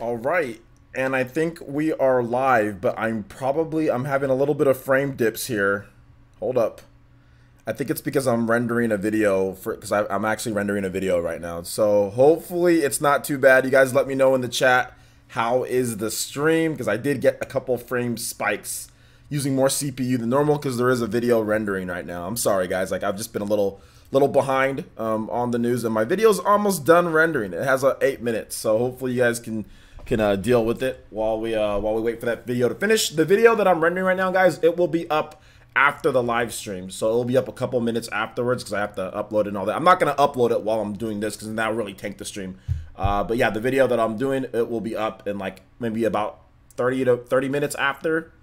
All right, and I think we are live, but I'm having a little bit of frame dips here. Hold up. I think it's because I'm rendering a video because I'm actually rendering a video right now. So hopefully it's not too bad. You guys let me know in the chat how is the stream, because I did get a couple frame spikes using more CPU than normal because there is a video rendering right now. I'm sorry guys, like I've just been a little behind on the news, and my video's almost done rendering. It has 8 minutes, so hopefully you guys can deal with it while we wait for that video to finish. The video that I'm rendering right now, guys, it will be up after the live stream, so it'll be up a couple minutes afterwards because I have to upload it and all that. I'm not gonna upload it while I'm doing this because that will really tank the stream. But yeah, the video that I'm doing, it will be up in like maybe about 30 minutes after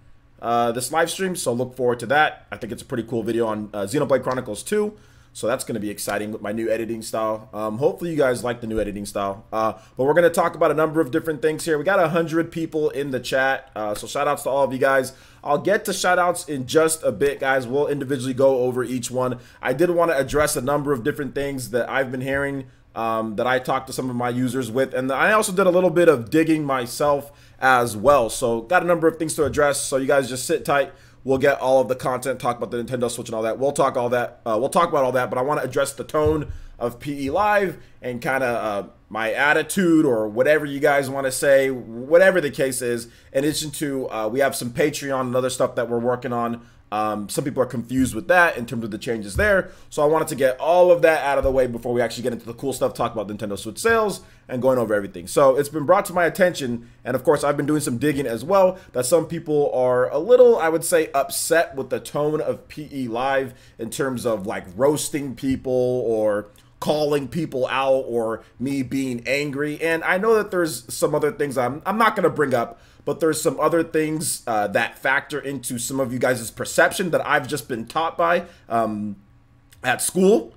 this live stream, so look forward to that. I think it's a pretty cool video on Xenoblade Chronicles 2. So that's going to be exciting with my new editing style. Hopefully you guys like the new editing style. But we're going to talk about a number of different things here. We got 100 people in the chat. So shout outs to all of you guys. I'll get to shout outs in just a bit, guys. We'll individually go over each one. I did want to address a number of different things that I've been hearing that I talked to some of my users with. And I also did a little bit of digging myself as well. So got a number of things to address. So you guys just sit tight. We'll get all of the content, talk about the Nintendo Switch and all that. We'll talk all that. We'll talk about all that, but I want to address the tone of PE Live and kind of my attitude, or whatever you guys want to say, whatever the case is. In addition to, we have some Patreon and other stuff that we're working on. Some people are confused with that in terms of the changes there. So I wanted to get all of that out of the way before we actually get into the cool stuff, talk about Nintendo Switch sales and going over everything. So it's been brought to my attention, and of course I've been doing some digging as well, that some people are a little, I would say, upset with the tone of PE Live in terms of like roasting people or calling people out or me being angry. And I know that there's some other things I'm not going to bring up, but there's some other things that factor into some of you guys' perception that I've just been taught by at school,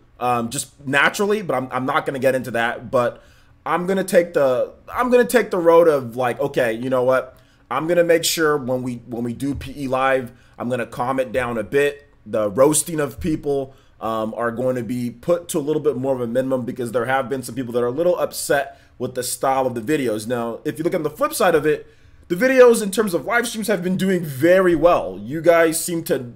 just naturally. But I'm not going to get into that. But I'm going to take the road of like, okay, you know what? I'm going to make sure when we do PE Live, I'm going to calm it down a bit. The roasting of people are going to be put to a little bit more of a minimum, because there have been some people that are a little upset with the style of the videos. Now, if you look on the flip side of it, the videos in terms of live streams have been doing very well. You guys seem to,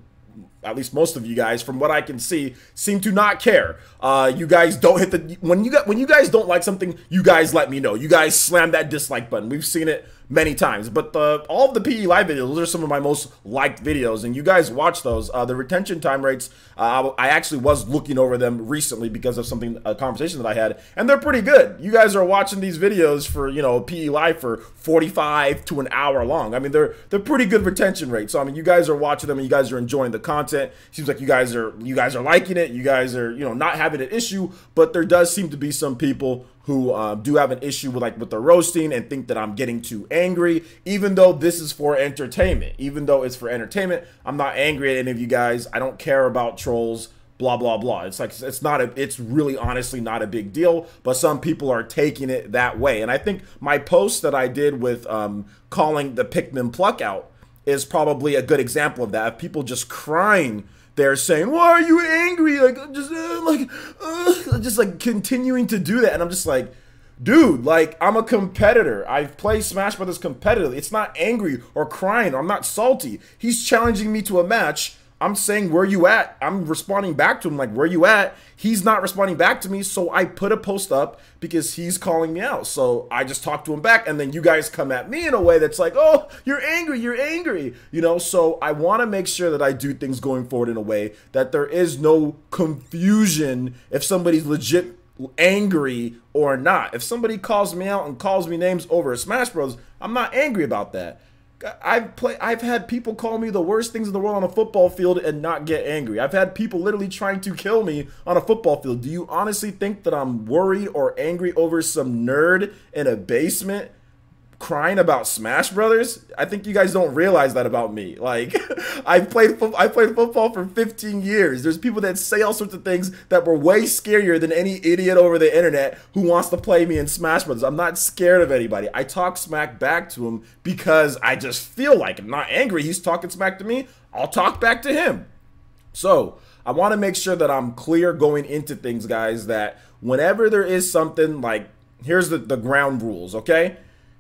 at least most of you guys, from what I can see, seem to not care. You guys don't hit the, when you guys don't like something, you guys let me know. You guys slam that dislike button. We've seen it many times. But all of the PE Live videos, those are some of my most liked videos, and you guys watch those. The retention time rates, I actually was looking over them recently because of a conversation that I had, and they're pretty good. You guys are watching these videos for, you know, PE Live for 45 to an hour long. I mean, they're pretty good retention rates. So I mean, you guys are watching them and you guys are enjoying the content. Seems like you guys are liking it. You guys are, you know, not having an issue, but there does seem to be some people who do have an issue with the roasting and think that I'm getting too angry, even though this is for entertainment. Even though it's for entertainment, I'm not angry at any of you guys. I don't care about trolls, blah, blah, blah. It's like, it's really honestly not a big deal, but some people are taking it that way. And I think my post that I did with calling the Pikmin pluck out is probably a good example of that. Of people just crying, they're saying, "Why are you angry?" Just like continuing to do that, and I'm just like, dude, like, I'm a competitor. I've played Smash Brothers competitively. It's not angry or crying. Or I'm not salty. He's challenging me to a match. I'm saying, "Where you at?" I'm responding back to him like, "Where you at?" He's not responding back to me, so I put a post up because he's calling me out. So I just talk to him back, and then you guys come at me in a way that's like, "Oh, you're angry, you know." So I want to make sure that I do things going forward in a way that there is no confusion if somebody's legit angry or not. If somebody calls me out and calls me names over a Smash Bros, I'm not angry about that. I've had people call me the worst things in the world on a football field and not get angry. I've had people literally trying to kill me on a football field. Do you honestly think that I'm worried or angry over some nerd in a basement crying about Smash Brothers? I think you guys don't realize that about me. Like, I played football for 15 years. There's people that say all sorts of things that were way scarier than any idiot over the internet who wants to play me in Smash Brothers. I'm not scared of anybody. I talk smack back to him because I just feel like I'm not angry. He's talking smack to me. I'll talk back to him. So I want to make sure that I'm clear going into things, guys, that whenever there is something like, here's the ground rules, okay?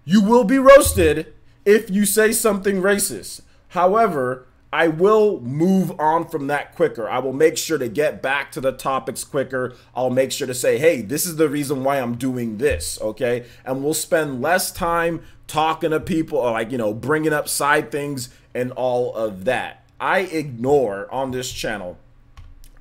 You will be roasted if you say something racist. However, I will move on from that quicker. I will make sure to get back to the topics quicker. I'll make sure to say, hey, this is the reason why I'm doing this, okay? And we'll spend less time talking to people, or like, you know, bringing up side things and all of that. I ignore on this channel,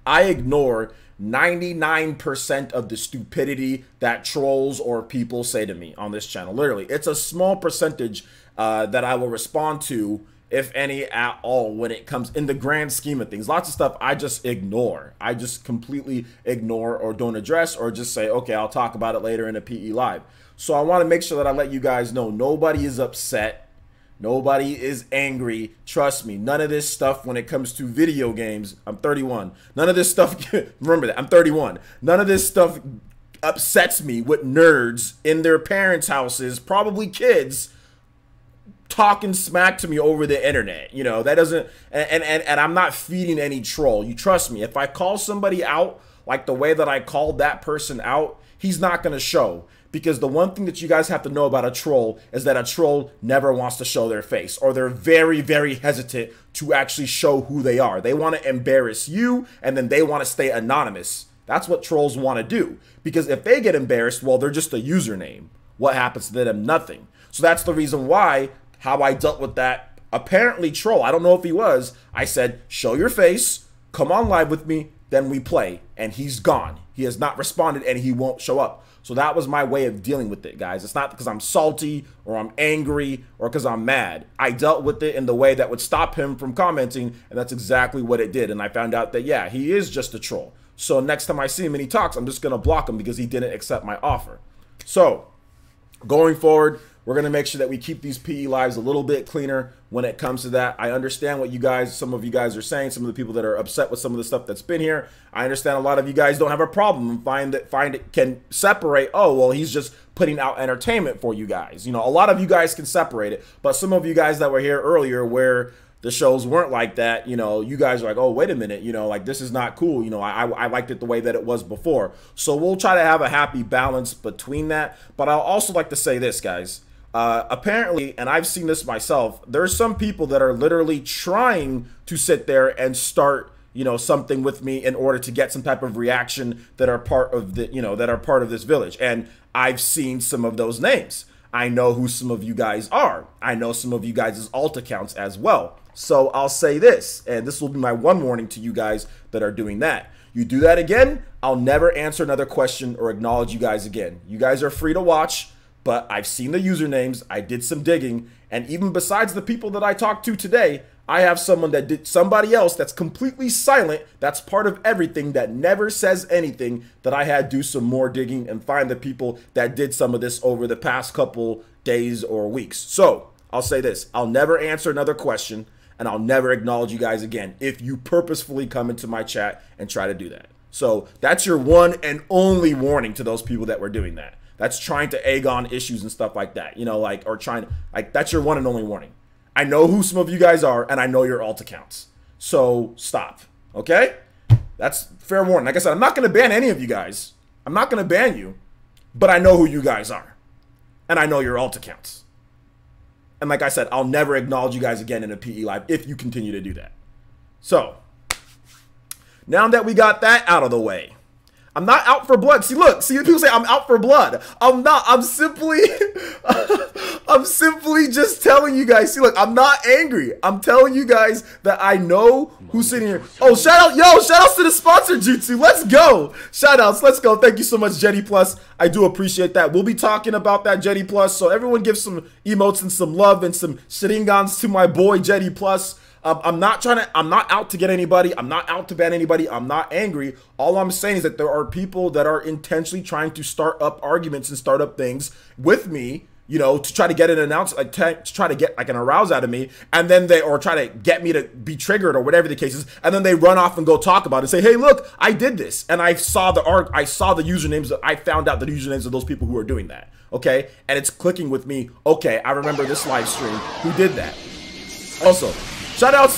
I ignore 99% of the stupidity that trolls or people say to me on this channel. Literally, it's a small percentage that I will respond to, if any at all, when it comes in the grand scheme of things. Lots of stuff I just ignore. I just completely ignore or don't address, or just say, okay, I'll talk about it later in a PE Live. So I want to make sure that I let you guys know nobody is upset. Nobody is angry. Trust me, none of this stuff when it comes to video games. I'm 31. None of this stuff, remember that, I'm 31. None of this stuff upsets me with nerds in their parents' houses, probably kids, talking smack to me over the internet. You know, that doesn't, and I'm not feeding any troll. You trust me, if I call somebody out like the way that I called that person out, he's not going to show. Because the one thing that you guys have to know about a troll is that a troll never wants to show their face, or they're very, very hesitant to actually show who they are. They want to embarrass you, and then they want to stay anonymous. That's what trolls want to do. Because if they get embarrassed, well, they're just a username. What happens to them? Nothing. So that's the reason why, how I dealt with that apparently troll. I don't know if he was. I said, show your face, come on live with me, then we play. And he's gone. He has not responded, and he won't show up. So that was my way of dealing with it, guys. It's not because I'm salty or I'm angry or because I'm mad. I dealt with it in the way that would stop him from commenting, and that's exactly what it did. And I found out that, yeah, he is just a troll. So next time I see him and he talks, I'm just going to block him because he didn't accept my offer. So going forward, we're going to make sure that we keep these PE Lives a little bit cleaner when it comes to that. I understand what you guys, some of you guys are saying, some of the people that are upset with some of the stuff that's been here. I understand a lot of you guys don't have a problem and find it can separate, oh, well, he's just putting out entertainment for you guys. You know, a lot of you guys can separate it, but some of you guys that were here earlier where the shows weren't like that, you know, you guys are like, oh, wait a minute, you know, like, this is not cool. You know, I liked it the way that it was before. So we'll try to have a happy balance between that. But I'll also like to say this, guys. Apparently, and I've seen this myself, there's some people that are literally trying to sit there and start, you know, something with me in order to get some type of reaction that are part of the, you know, that are part of this village. And I've seen some of those names. I know who some of you guys are. I know some of you guys' alt accounts as well. So I'll say this, and this will be my one warning to you guys that are doing that. You do that again, I'll never answer another question or acknowledge you guys again. You guys are free to watch. But I've seen the usernames, I did some digging, and even besides the people that I talked to today, I have somebody else that's completely silent, that's part of everything, that never says anything, that I had to do some more digging and find the people that did some of this over the past couple days or weeks. So I'll say this, I'll never answer another question, and I'll never acknowledge you guys again if you purposefully come into my chat and try to do that. So that's your one and only warning to those people that were doing that. That's trying to egg on issues and stuff like that, you know, like, or trying to, like, that's your one and only warning. I know who some of you guys are, and I know your alt accounts. So stop, okay? That's fair warning. Like I said, I'm not going to ban any of you guys. I'm not going to ban you, but I know who you guys are, and I know your alt accounts. And like I said, I'll never acknowledge you guys again in a PE Live if you continue to do that. So now that we got that out of the way, I'm not out for blood. See, look, see, people say I'm out for blood. I'm not. I'm simply, I'm simply just telling you guys. See, look, I'm not angry. I'm telling you guys that I know who's sitting here. Oh, shout out, yo, shout outs to the sponsor, Jutsu. Let's go. Shout outs, let's go. Thank you so much, Jetty Plus. I do appreciate that. We'll be talking about that, Jetty Plus. So everyone give some emotes and some love and some Sharingans to my boy, Jetty Plus. I'm not out to get anybody. I'm not out to ban anybody. I'm not angry. All I'm saying is that there are people that are intentionally trying to start up arguments and start up things with me, you know, to try to get an announcement, like to try to get like an arouse out of me, and then or try to get me to be triggered or whatever the case is, and then they run off and go talk about it and say, hey, look, I did this, and I saw the usernames. I found out the usernames of those people who are doing that. Okay, and it's clicking with me. Okay, I remember this live stream. Who did that? Also, Shout outs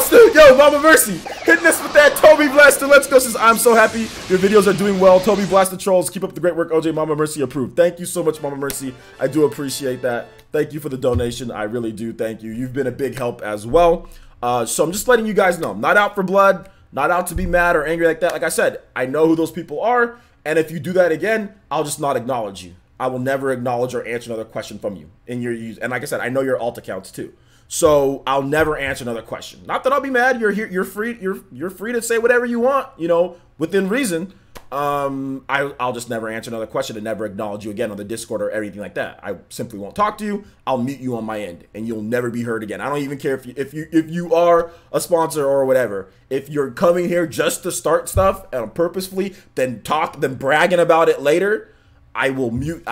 to, yo, Mama Mercy, hitting us with that Toby Blaster. Let's go. Says, I'm so happy your videos are doing well. Toby Blaster Trolls, keep up the great work. OJ, Mama Mercy approved. Thank you so much, Mama Mercy. I do appreciate that. Thank you for the donation. I really do. Thank you. You've been a big help as well. So I'm just letting you guys know, I'm not out for blood, not out to be mad or angry like that. Like I said, I know who those people are. And if you do that again, I'll just not acknowledge you. I will never acknowledge or answer another question from you in your use. And like I said, I know your alt accounts too. So I'll never answer another question. Not that I'll be mad. You're here. You're free. You're free to say whatever you want. You know, within reason. I'll just never answer another question and never acknowledge you again on the Discord or anything like that. I simply won't talk to you. I'll mute you on my end, and you'll never be heard again. I don't even care if you are a sponsor or whatever. If you're coming here just to start stuff and purposefully, then bragging about it later. I will mute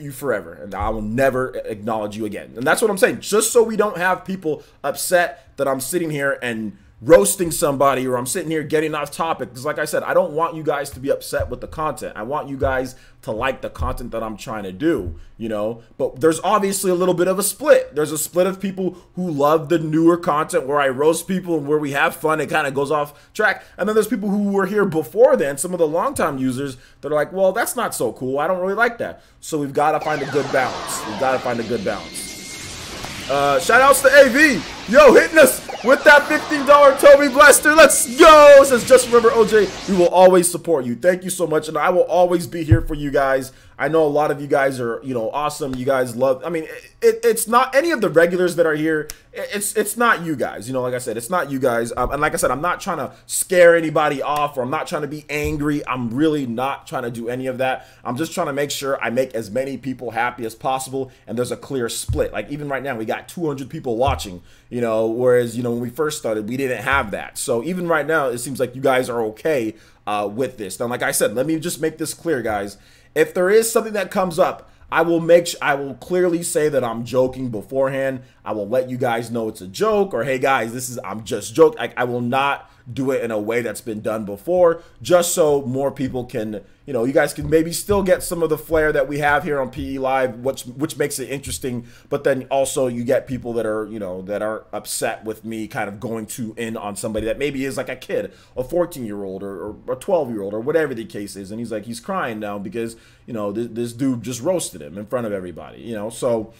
you forever, and I will never acknowledge you again. And that's what I'm saying. Just so we don't have people upset that I'm sitting here and roasting somebody, or I'm sitting here getting off topic. Because like I said, I don't want you guys to be upset with the content. I want you guys to like the content that I'm trying to do, you know. But there's obviously a little bit of a split. There's a split of people who love the newer content where I roast people and where we have fun. It kind of goes off track. And then there's people who were here before then, some of the longtime users that are like, well, that's not so cool. I don't really like that. So we've got to find a good balance. We've got to find a good balance. Shout outs to AV. Yo, hitting us with that $15 Toby Blaster. Let's go. Says, just remember, OJ, we will always support you. Thank you so much. And I will always be here for you guys. I know a lot of you guys are, you know, awesome. You guys love, I mean, it's not any of the regulars that are here. It's not you guys, you know, like I said, it's not you guys. And like I said, I'm not trying to scare anybody off, or I'm not trying to be angry. I'm really not trying to do any of that. I'm just trying to make sure I make as many people happy as possible. And there's a clear split. Like even right now, we got 200 people watching, you know, whereas, you know, when we first started, we didn't have that. So even right now, it seems like you guys are okay with this. Now, like I said, let me just make this clear, guys. If there is something that comes up, I will clearly say that I'm joking beforehand. I will let you guys know it's a joke, or hey guys, I'm just joking. I will not do it in a way that's been done before, just so more people can, you know, you guys can maybe still get some of the flair that we have here on PE Live, which makes it interesting. But then also you get people that are, you know, that are upset with me kind of going too in on somebody that maybe is like a kid, a 14-year-old or a 12-year-old or whatever the case is, and he's crying now because, you know, this dude just roasted him in front of everybody, you know. So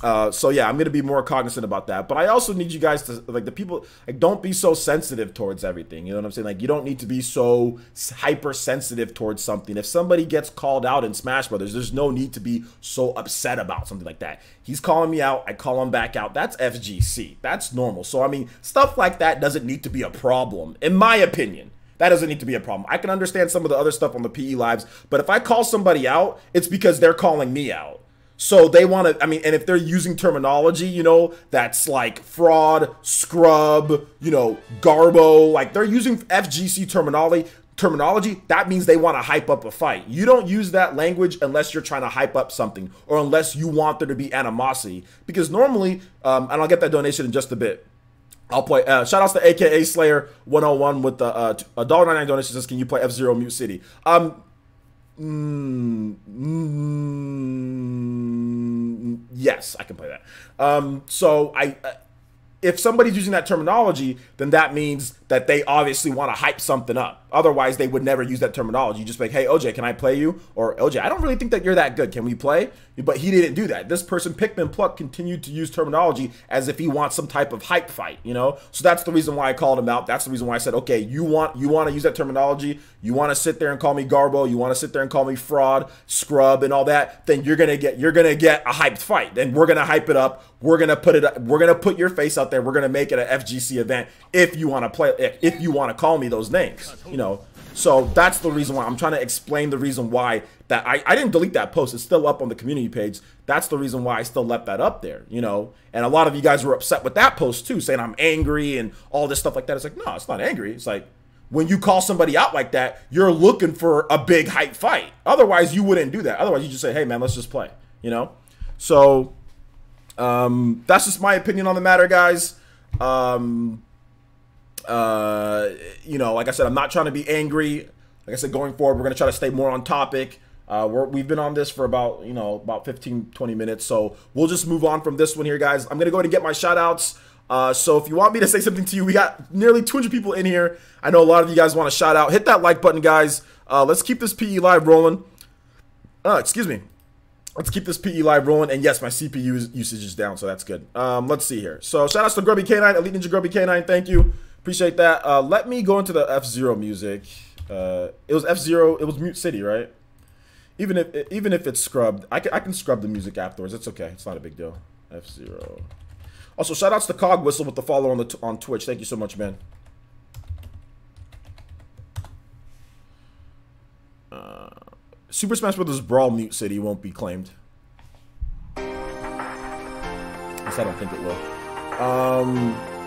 yeah, I'm going to be more cognizant about that. But I also need you guys to, like, the people, like, don't be so sensitive towards everything. You know what I'm saying? Like, you don't need to be so hypersensitive towards something. If somebody gets called out in Smash Brothers, there's no need to be so upset about something like that. He's calling me out. I call him back out. That's FGC. That's normal. So, I mean, stuff like that doesn't need to be a problem, in my opinion. That doesn't need to be a problem. I can understand some of the other stuff on the PE Lives, but if I call somebody out, it's because they're calling me out. So they want to, I mean, and if they're using terminology, you know, that's like fraud, scrub, you know, garbo, like they're using FGC terminology, that means they want to hype up a fight. You don't use that language unless you're trying to hype up something, or unless you want there to be animosity. Because normally, and I'll get that donation in just a bit, I'll play, shout outs to AKA Slayer 101 with the $1.99 donation. Says, can you play F-Zero Mute City? Yes, I can play that. So if somebody's using that terminology, then that means that they obviously want to hype something up. Otherwise, they would never use that terminology. You just be like, hey, OJ, can I play you? Or, OJ, I don't really think that you're that good. Can we play? But he didn't do that. This person, Pikmin Pluck, continued to use terminology as if he wants some type of hype fight, you know? So that's the reason why I called him out. That's the reason why I said, okay, you want to use that terminology. You want to sit there and call me garbo. You want to sit there and call me fraud, scrub, and all that. Then you're gonna get a hyped fight. Then we're gonna hype it up. We're gonna put your face out there. We're gonna make it an FGC event if you want to play. If you want to call me those names, you know. So that's the reason why I'm trying to explain the reason why that I didn't delete that post. It's still up on the community page. That's the reason why I still left that up there, you know. And a lot of you guys were upset with that post too, saying I'm angry and all this stuff like that. It's like, no, it's not angry. It's like, when you call somebody out like that, you're looking for a big hype fight. Otherwise, you wouldn't do that. Otherwise, you just say, hey, man, let's just play, you know. So that's just my opinion on the matter, guys. You know, like I said, I'm not trying to be angry. Like I said, going forward, we're going to try to stay more on topic. We've been on this for about, you know, about 15, 20 minutes. So we'll just move on from this one here, guys. I'm going to go ahead and get my shout outs. So if you want me to say something to you, we got nearly 200 people in here. I know a lot of you guys want to shout out. Hit that like button, guys. Let's keep this PE live rolling. Excuse me. Let's keep this PE live rolling. And yes, my CPU usage is down, so that's good. Let's see here. So shout outs to Grubby K9, Elite Ninja Grubby K9. Thank you. Appreciate that. Let me go into the F-Zero music. It was F-Zero. It was Mute City, right? Even if it's scrubbed, I can scrub the music afterwards. It's okay. It's not a big deal. F-Zero. Also, shout outs to Cog Whistle with the follow on Twitch. Thank you so much, man. Super Smash Bros. Brawl Mute City won't be claimed. At least I don't think it will.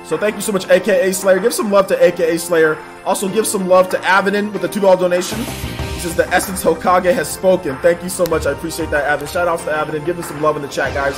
So thank you so much, AKA Slayer. Give some love to AKA Slayer. Also, give some love to Avenin with the $2 donation. He says the Essence Hokage has spoken. Thank you so much. I appreciate that, Avenin. Shout outs to Avenin. Give him some love in the chat, guys.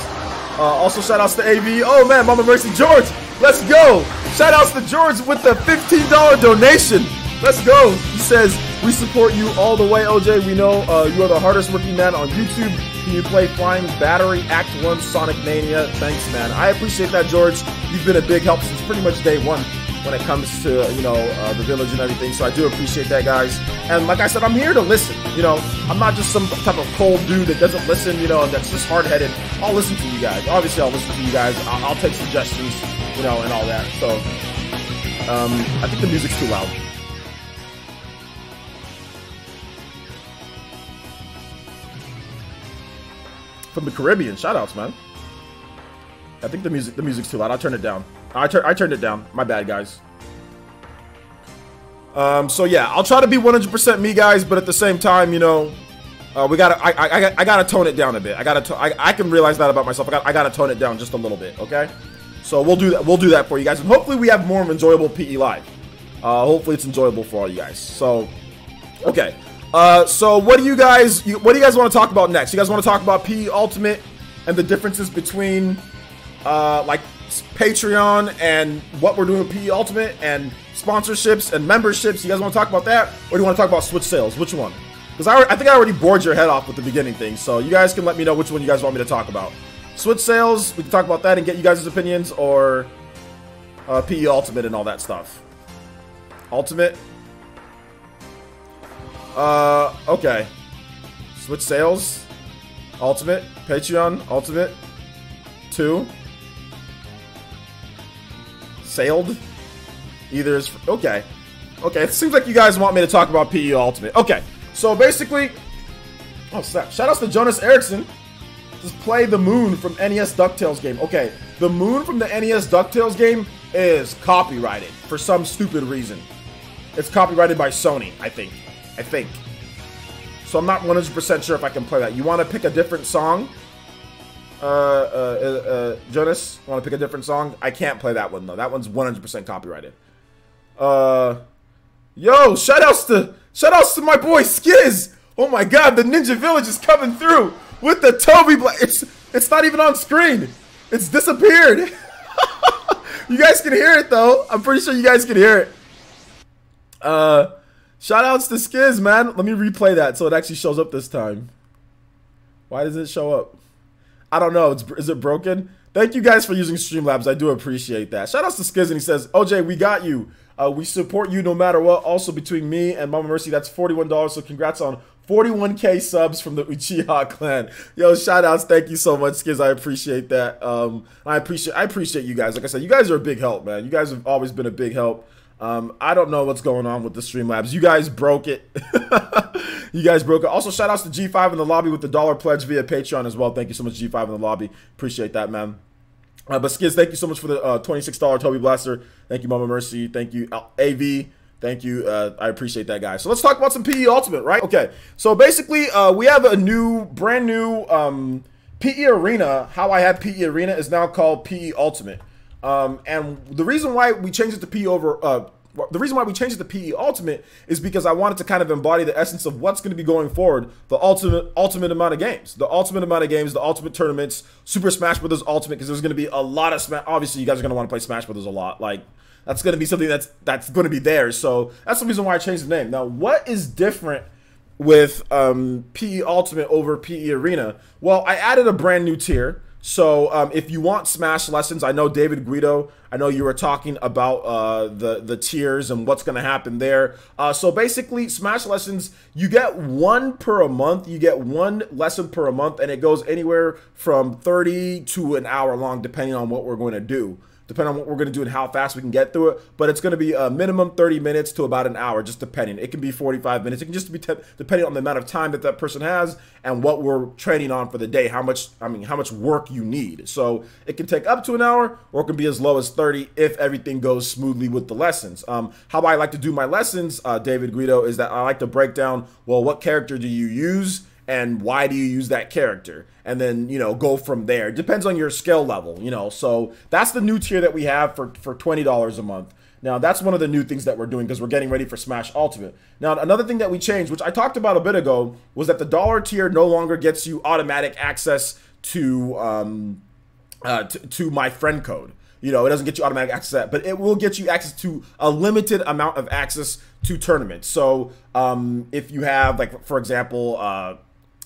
Also, shout outs to AV. Oh man, Mama Mercy George. Let's go. Shout outs to George with the $15 donation. Let's go. He says, we support you all the way, OJ. We know you are the hardest working man on YouTube. Can you play Flying Battery Act 1 Sonic Mania? Thanks, man. I appreciate that, George. You've been a big help since pretty much day one when it comes to, you know, the village and everything. So I do appreciate that, guys. And like I said, I'm here to listen. You know, I'm not just some type of cold dude that doesn't listen, you know, and that's just hard-headed. I'll listen to you guys. Obviously, I'll listen to you guys. I'll take suggestions, you know, and all that. So I think the music's too loud. From the Caribbean, shoutouts, man. I think the music's too loud. I'll turn it down. I turned it down. My bad, guys. So yeah, I'll try to be 100% me, guys, but at the same time, you know, I gotta tone it down a bit. I can realize that about myself. I gotta tone it down just a little bit, okay? So we'll do that. We'll do that for you guys, and hopefully we have more enjoyable PE live. Hopefully it's enjoyable for all you guys. So, okay. So what do you guys want to talk about next? You guys want to talk about PE Ultimate and the differences between like Patreon and what we're doing with PE Ultimate and sponsorships and memberships? You guys want to talk about that, or do you want to talk about Switch sales? Which one? Because I think I already bored your head off with the beginning thing, so you guys can let me know which one you guys want me to talk about. Switch sales, we can talk about that and get you guys' opinions, or PE Ultimate and all that stuff. Ultimate. Okay. Switch sales. Ultimate. Patreon. Ultimate. 2. Sailed. Either is... Okay. Okay, it seems like you guys want me to talk about PE Ultimate. Okay. So basically... Oh, snap. Shout outs to Jonas Erickson. Just play the moon from NES DuckTales game. Okay. The moon from the NES DuckTales game is copyrighted for some stupid reason. It's copyrighted by Sony, I think. So I'm not 100% sure if I can play that. You want to pick a different song? Jonas, want to pick a different song? I can't play that one though. That one's 100% copyrighted. Yo, shout outs to my boy Skiz. Oh my god, the Ninja Village is coming through with the Toby it's not even on screen. It's disappeared. You guys can hear it though. I'm pretty sure you guys can hear it. Shout outs to Skiz, man. Let me replay that so it actually shows up this time. Why does it show up? I don't know. Is it broken? Thank you guys for using Streamlabs. I do appreciate that. Shout outs to Skiz, and he says, OJ, we got you. We support you no matter what. Also, between me and Mama Mercy, that's $41. So congrats on 41K subs from the Uchiha clan. Yo, shout outs. Thank you so much, Skiz. I appreciate that. I appreciate you guys. Like I said, you guys are a big help, man. You guys have always been a big help. I don't know what's going on with the Streamlabs. You guys broke it. You guys broke it. Also, shout outs to G5 in the lobby with the $1 pledge via Patreon as well. Thank you so much, G5 in the lobby. Appreciate that, man. But Skiz, thank you so much for the $26 Toby Blaster. Thank you, Mama Mercy. Thank you, AV. Thank you. I appreciate that, guys. So let's talk about some PE Ultimate, right? Okay. So basically, we have a brand new PE Arena. How I had PE Arena is now called PE Ultimate. And the reason why we changed it to PE Ultimate is because I wanted to kind of embody the essence of what's going to be going forward. The ultimate amount of games, the ultimate tournaments, Super Smash Bros. Ultimate, because there's going to be a lot of Smash. Obviously, you guys are going to want to play Smash Bros. A lot. Like, that's going to be something that's going to be there. So that's the reason why I changed the name. Now, what is different with PE Ultimate over PE Arena? Well, I added a brand new tier. So if you want Smash lessons, I know David Guido, I know you were talking about the tiers and what's going to happen there. So basically, Smash lessons, you get one per a month. You get one lesson per a month, and it goes anywhere from 30 to an hour long, depending on what we're going to do. Depending on what we're going to do and how fast we can get through it. But it's going to be a minimum 30 minutes to about an hour, just depending. It can be 45 minutes. It can just be depending on the amount of time that that person has and what we're training on for the day, how much work you need. So it can take up to an hour, or it can be as low as 30 if everything goes smoothly with the lessons. How I like to do my lessons, David Guido, is that I like to break down, well, what character do you use? And why do you use that character? And then, you know, go from there. It depends on your skill level, you know. So that's the new tier that we have for $20 a month. Now, that's one of the new things that we're doing because we're getting ready for Smash Ultimate. Now, another thing that we changed, which I talked about a bit ago, was that the dollar tier no longer gets you automatic access to my friend code. You know, it doesn't get you automatic access to that, but it will get you access to a limited amount of access to tournaments. So if you have, like, for example,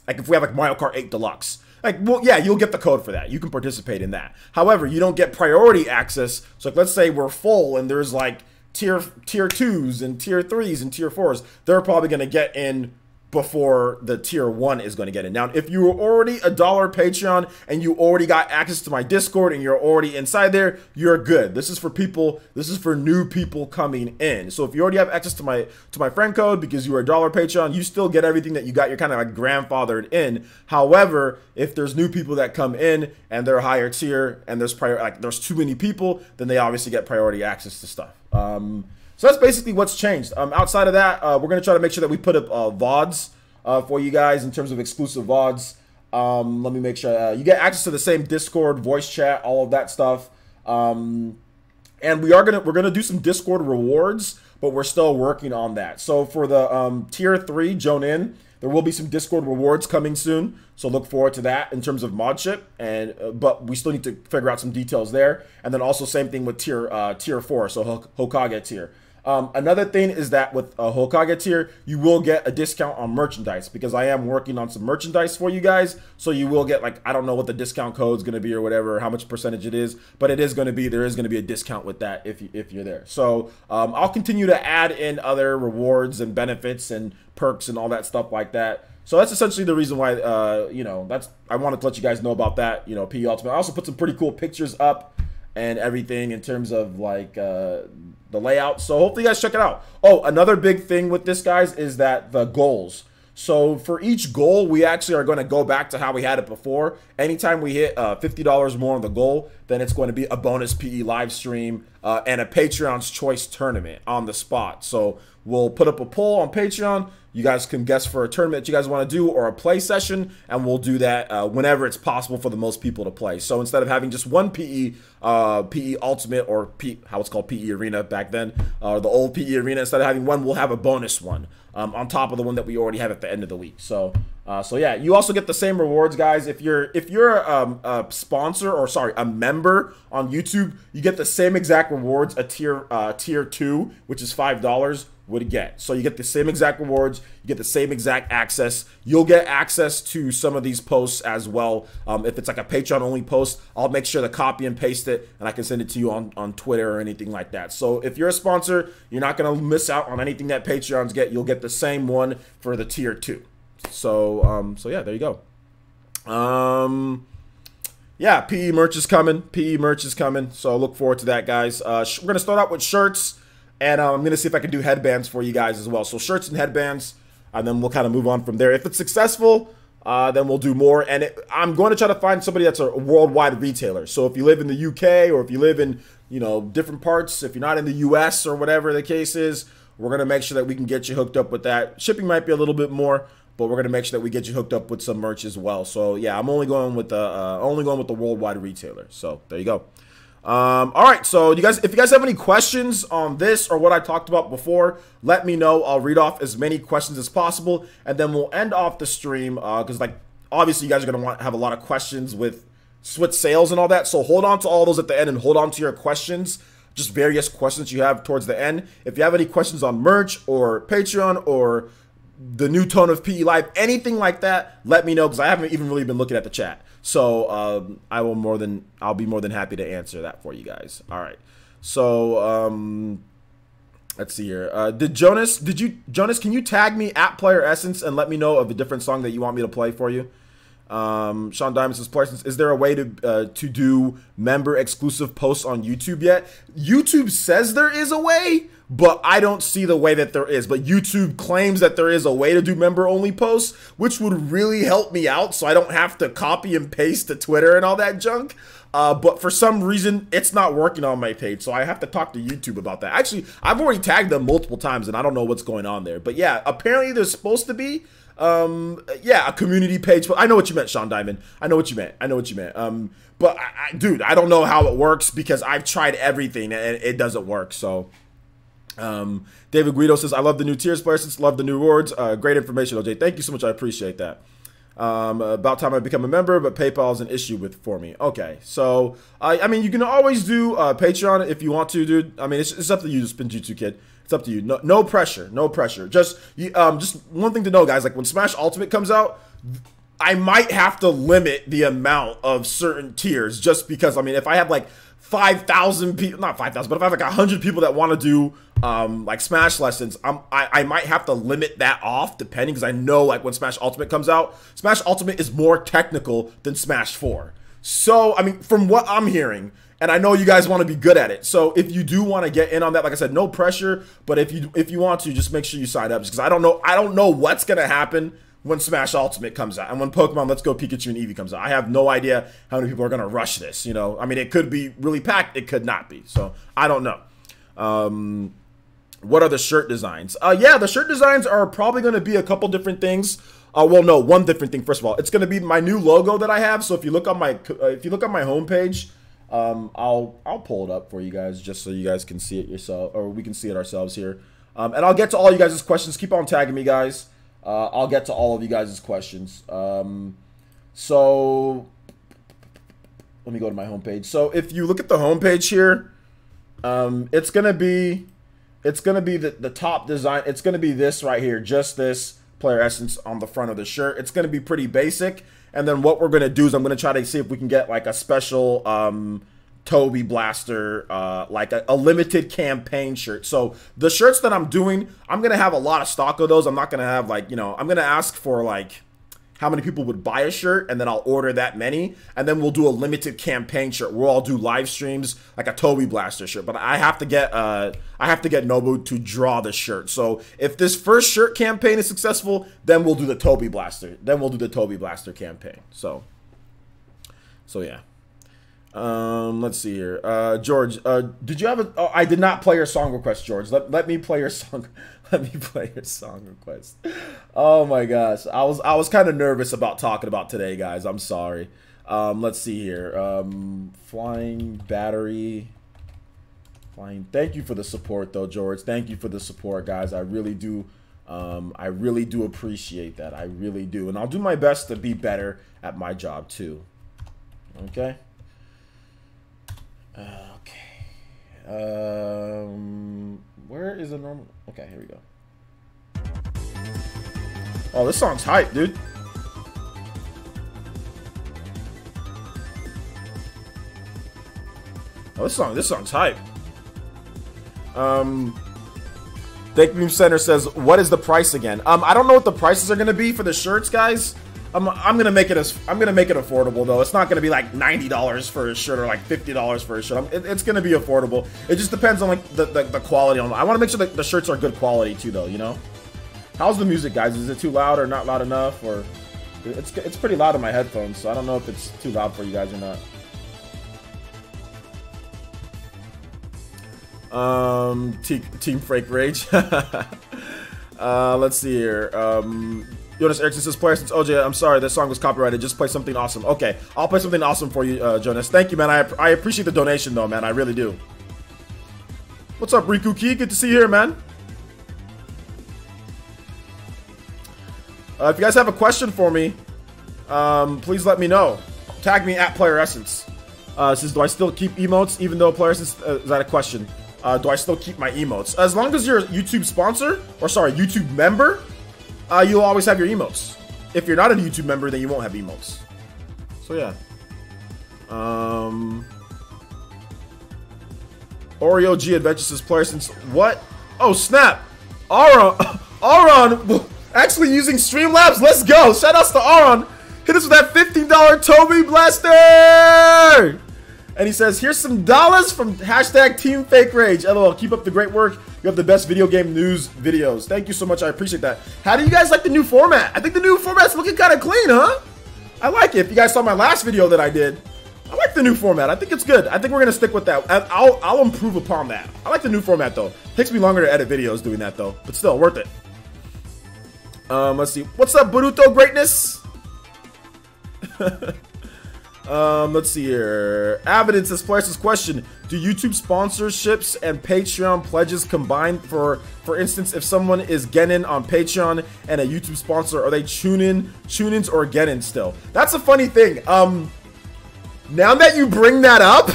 like if we have like Mario Kart 8 Deluxe, like, well, yeah, you'll get the code for that. You can participate in that. However, you don't get priority access. So like, let's say we're full and there's like tier 2s and tier 3s and tier 4s. They're probably going to get in before the tier 1 is going to get in. Now, if you were already a $1 Patreon and you already got access to my Discord and you're already inside there, you're good. This is for people, this is for new people coming in. So if you already have access to my friend code because you are a $1 Patreon, you still get everything that you got. You're kind of like grandfathered in. However, if there's new people that come in and they're higher tier and there's too many people, then they obviously get priority access to stuff. So that's basically what's changed. Outside of that, we're going to try to make sure that we put up VODs for you guys in terms of exclusive VODs. Let me make sure you get access to the same Discord, voice chat, all of that stuff. And we're gonna do some Discord rewards, but we're still working on that. So for the tier 3 Jonin, there will be some Discord rewards coming soon. So look forward to that in terms of modship, and but we still need to figure out some details there. And then also same thing with tier 4, so Hokage tier. Another thing is that with a Hokage tier, you will get a discount on merchandise because I am working on some merchandise for you guys. So you will get, like, I don't know what the discount code is going to be or whatever, how much percentage it is, but it is going to be, there is going to be a discount with that if you're there. So I'll continue to add in other rewards and benefits and perks and all that stuff like that. So that's essentially the reason why, you know, I wanted to let you guys know about that, you know, PE Ultimate. I also put some pretty cool pictures up and everything in terms of like the layout. So hopefully you guys check it out. Oh, another big thing with this, guys, is that the goals. So for each goal, we actually are going to go back to how we had it before. Anytime we hit $50 more on the goal, then it's going to be a bonus PE live stream and a Patreon's Choice tournament on the spot. So we'll put up a poll on Patreon. You guys can guess for a tournament that you guys want to do or a play session, and we'll do that whenever it's possible for the most people to play. So instead of having just one PE Ultimate or how it's called PE Arena back then, the old PE Arena, instead of having one, we'll have a bonus one on top of the one that we already have at the end of the week. So yeah, you also get the same rewards, guys. If you're a sponsor, or sorry, a member on YouTube, you get the same exact rewards a tier 2, which is $5, would get. So you get the same exact rewards, you get the same exact access. You'll get access to some of these posts as well. If it's like a Patreon only post, I'll make sure to copy and paste it, and I can send it to you on Twitter or anything like that. So if you're a sponsor, you're not going to miss out on anything that Patreons get. You'll get the same one for the tier 2. So yeah, there you go. Yeah, PE merch is coming. PE merch is coming. So look forward to that, guys. We're going to start out with shirts. And I'm going to see if I can do headbands for you guys as well. So shirts and headbands, and then we'll kind of move on from there. If it's successful, then we'll do more. And I'm going to try to find somebody that's a worldwide retailer. So if you live in the UK, or if you live in, you know, different parts, if you're not in the US or whatever the case is, we're going to make sure that we can get you hooked up with that. Shipping might be a little bit more, but we're going to make sure that we get you hooked up with some merch as well. So yeah, I'm only going with the worldwide retailer. So there you go. All right, so if you guys have any questions on this or what I talked about before, let me know. I'll read off as many questions as possible, and then we'll end off the stream because, like, obviously you guys are going to have a lot of questions with Switch sales and all that, so hold on to all those at the end and hold on to your questions, just various questions you have towards the end. If you have any questions on merch or Patreon or the new tone of PE Live, anything like that, let me know, because I haven't even really been looking at the chat. So I'll be more than happy to answer that for you guys. All right. So let's see here. Jonas, can you tag me at Player Essence and let me know of a different song that you want me to play for you? Sean Diamond says, Player Essence, is there a way to do member exclusive posts on YouTube yet? YouTube says there is a way, but I don't see the way that there is. But YouTube claims that there is a way to do member only posts, which would really help me out so I don't have to copy and paste to Twitter and all that junk. But for some reason, it's not working on my page, so I have to talk to YouTube about that. Actually, I've already tagged them multiple times, and I don't know what's going on there. But yeah, apparently there's supposed to be, yeah, a community page. I know what you meant, Sean Diamond. I know what you meant. But dude, I don't know how it works because I've tried everything and it doesn't work. So, David Guido says, I love the new tiers, Player Essence, love the new rewards. Great information, OJ. Thank you so much. I appreciate that. About time I become a member, but PayPal is an issue for me. Okay, so I mean, you can always do Patreon if you want to, dude. I mean, it's up to you, Spinjitzu Kid. It's up to you. No pressure. No pressure. Just one thing to know, guys. Like when Smash Ultimate comes out, I might have to limit the amount of certain tiers, just because. I mean, if I have like 5,000 people, not 5,000, but if I have like 100 people that want to do like Smash lessons, I might have to limit that off depending, because I know like when Smash Ultimate comes out, Smash Ultimate is more technical than Smash 4. So, I mean, from what I'm hearing, and I know you guys want to be good at it, so if you do want to get in on that, like I said, no pressure, but if you want to, just make sure you sign up, because I don't know what's going to happen when Smash Ultimate comes out and when Pokemon Let's Go Pikachu and Eevee comes out. I have no idea how many people are going to rush this, you know? I mean, it could be really packed. It could not be. So, I don't know. What are the shirt designs? Yeah, the shirt designs are probably going to be a couple different things. Well, no, one different thing. First of all, it's going to be my new logo that I have. So, if you look on my homepage, I'll pull it up for you guys just so you guys can see it yourself, or we can see it ourselves here. And I'll get to all you guys' questions. Keep on tagging me, guys. I'll get to all of you guys' questions. So let me go to my homepage. So if you look at the homepage here, it's gonna be the top design. It's gonna be this right here, just this Player Essence on the front of the shirt. It's gonna be pretty basic. And then what we're gonna do is I'm gonna try to see if we can get like a special Toby Blaster, like a limited campaign shirt. So the shirts that I'm doing, I'm gonna have a lot of stock of those. I'm not gonna have like, you know, I'm gonna ask for like how many people would buy a shirt, and then I'll order that many, and then we'll do a limited campaign shirt. We'll all do live streams like a Toby Blaster shirt. But I have to get Nobu to draw the shirt. So if this first shirt campaign is successful, then we'll do the Toby Blaster. Then we'll do the Toby Blaster campaign. So yeah. Let's see here. George, did you have a... Oh, I did not play your song request, George. Let me play your song. Let me play your song request. Oh my gosh. I was kind of nervous about talking about today, guys. I'm sorry. Let's see here. Flying battery. Flying. Thank you for the support though, George. Thank you for the support, guys. I really do appreciate that. I really do. And I'll do my best to be better at my job too. Okay? Where is the normal? Okay, here we go. Oh, this song's hype, dude. Oh, this song's hype. Thank Beam Center says, what is the price again? I don't know what the prices are gonna be for the shirts, guys. I'm gonna make it affordable though. It's not gonna be like $90 for a shirt or like $50 for a shirt. It's gonna be affordable. It just depends on like the quality on. I want to make sure that the shirts are good quality too, though. You know, how's the music, guys? Is it too loud or not loud enough? Or it's pretty loud in my headphones, so I don't know if it's too loud for you guys or not. Team Frake Rage. Let's see here. Jonas Erickson says, Player Essence, OJ, I'm sorry, this song was copyrighted. Just play something awesome. Okay, I'll play something awesome for you, Jonas. Thank you, man. I appreciate the donation, though, man. I really do. What's up, Riku Key? Good to see you here, man. If you guys have a question for me, please let me know. Tag me at Player Essence. Says, do I still keep emotes even though Player Essence is that a question? Do I still keep my emotes? As long as you're a YouTube sponsor, or sorry, YouTube member, you'll always have your emotes. If you're not a YouTube member, then you won't have emotes. So yeah. Oreo G Adventures says player since what? Oh snap! Auron actually using Streamlabs. Let's go! Shout outs to Auron. Hit us with that $15 Toby Blaster! And he says, here's some dollars from hashtag Team Fake Rage. LOL, keep up the great work. You have the best video game news videos. Thank you so much. I appreciate that. How do you guys like the new format? I think the new format's looking kind of clean, huh? I like it. If you guys saw my last video that I did, I like the new format. I think it's good. I think we're going to stick with that. I'll improve upon that. I like the new format, though. Takes me longer to edit videos doing that, though. But still, worth it. Let's see. What's up, Boruto Greatness? Let's see here. Avidence says, Players' question. Do YouTube sponsorships and Patreon pledges combine? For instance, if someone is Genin on Patreon and a YouTube sponsor, are they tune-ins or Genin still? That's a funny thing. Now that you bring that up,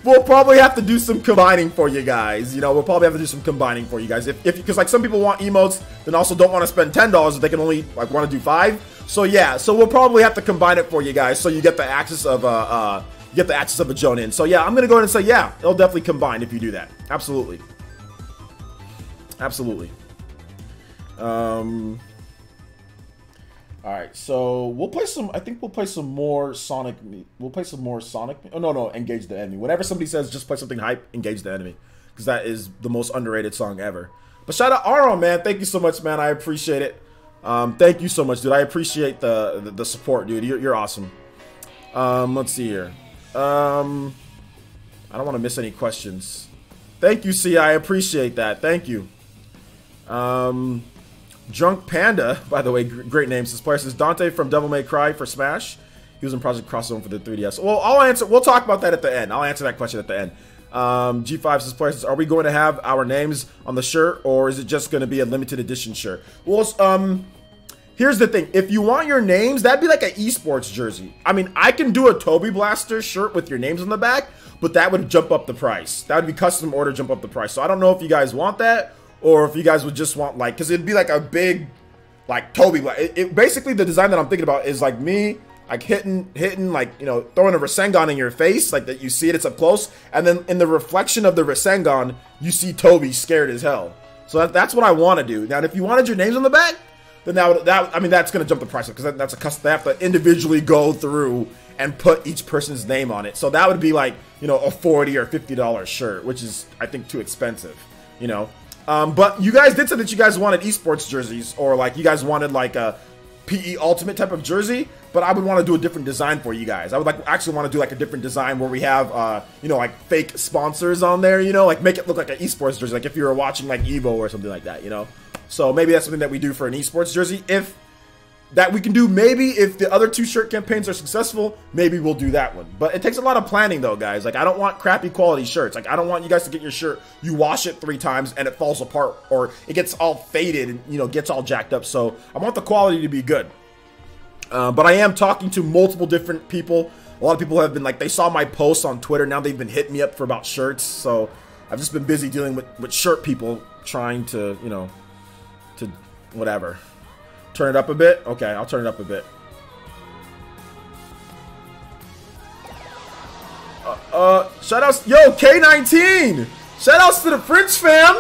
we'll probably have to do some combining for you guys. You know, we'll probably have to do some combining for you guys. Because like some people want emotes, then also don't want to spend $10 if they can only like want to do 5. So yeah, so we'll probably have to combine it for you guys, so you get the access of a Jonin. So yeah, I'm gonna go ahead and say yeah, it'll definitely combine if you do that. Absolutely, absolutely. All right, so we'll play some. I think we'll play some more Sonic. We'll play some more Sonic. Oh no, Engage the Enemy. Whenever somebody says just play something hype, Engage the Enemy, because that is the most underrated song ever. But shout out Aron, man. Thank you so much, man. I appreciate it. Thank you so much, dude. I appreciate the support, dude. You're awesome. Let's see here. I don't want to miss any questions. Thank you, C. I appreciate that. Thank you. Drunk Panda, by the way, great name. Says player says Dante from Devil May Cry for Smash. He was in Project Crossover for the 3DS. Well, I'll answer. We'll talk about that at the end. I'll answer that question at the end. G5 says player says, are we going to have our names on the shirt, or is it just going to be a limited edition shirt? Well, here's the thing. If you want your names, that'd be like an esports jersey. I mean, I can do a Toby Blaster shirt with your names on the back, but that would jump up the price. That would be custom order, jump up the price. So I don't know if you guys want that, or if you guys would just want like, because it'd be like a big, like Toby. Basically, the design that I'm thinking about is like me, like hitting, like, you know, throwing a Rasengan in your face, like that you see it's up close, and then in the reflection of the Rasengan, you see Toby scared as hell. So that's what I want to do. Now, if you wanted your names on the back, then I mean, that's gonna jump the price up, because that's a custom. They have to individually go through and put each person's name on it. So that would be like, you know, a $40 or $50 shirt, which is, I think, too expensive, you know. But you guys did say that you guys wanted esports jerseys, or like you guys wanted like a PE Ultimate type of jersey, but I would want to do a different design for you guys. I would like actually want to do like a different design where we have, you know, like fake sponsors on there, you know, like make it look like an esports jersey, like if you were watching like Evo or something like that, you know. So maybe that's something that we do for an esports jersey. If that we can do, maybe if the other 2 shirt campaigns are successful, maybe we'll do that one. But it takes a lot of planning though, guys. Like, I don't want crappy quality shirts. Like, I don't want you guys to get your shirt, you wash it 3 times and it falls apart, or it gets all faded and, you know, gets all jacked up. So I want the quality to be good. But I am talking to multiple different people. A lot of people have been like, they saw my posts on Twitter, now they've been hitting me up for about shirts. So I've just been busy dealing with shirt people, trying to, you know, to whatever. Turn it up a bit? Okay, I'll turn it up a bit. Shoutouts, yo, K19! Shoutouts to the French fam!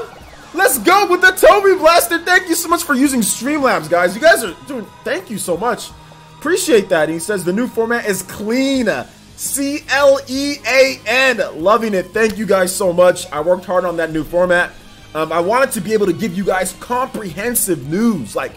Let's go with the Toby Blaster! Thank you so much for using Streamlabs, guys. You guys are doing, thank you so much. Appreciate that. And he says the new format is clean. C-L-E-A-N. Loving it. Thank you guys so much. I worked hard on that new format. I wanted to be able to give you guys comprehensive news. Like,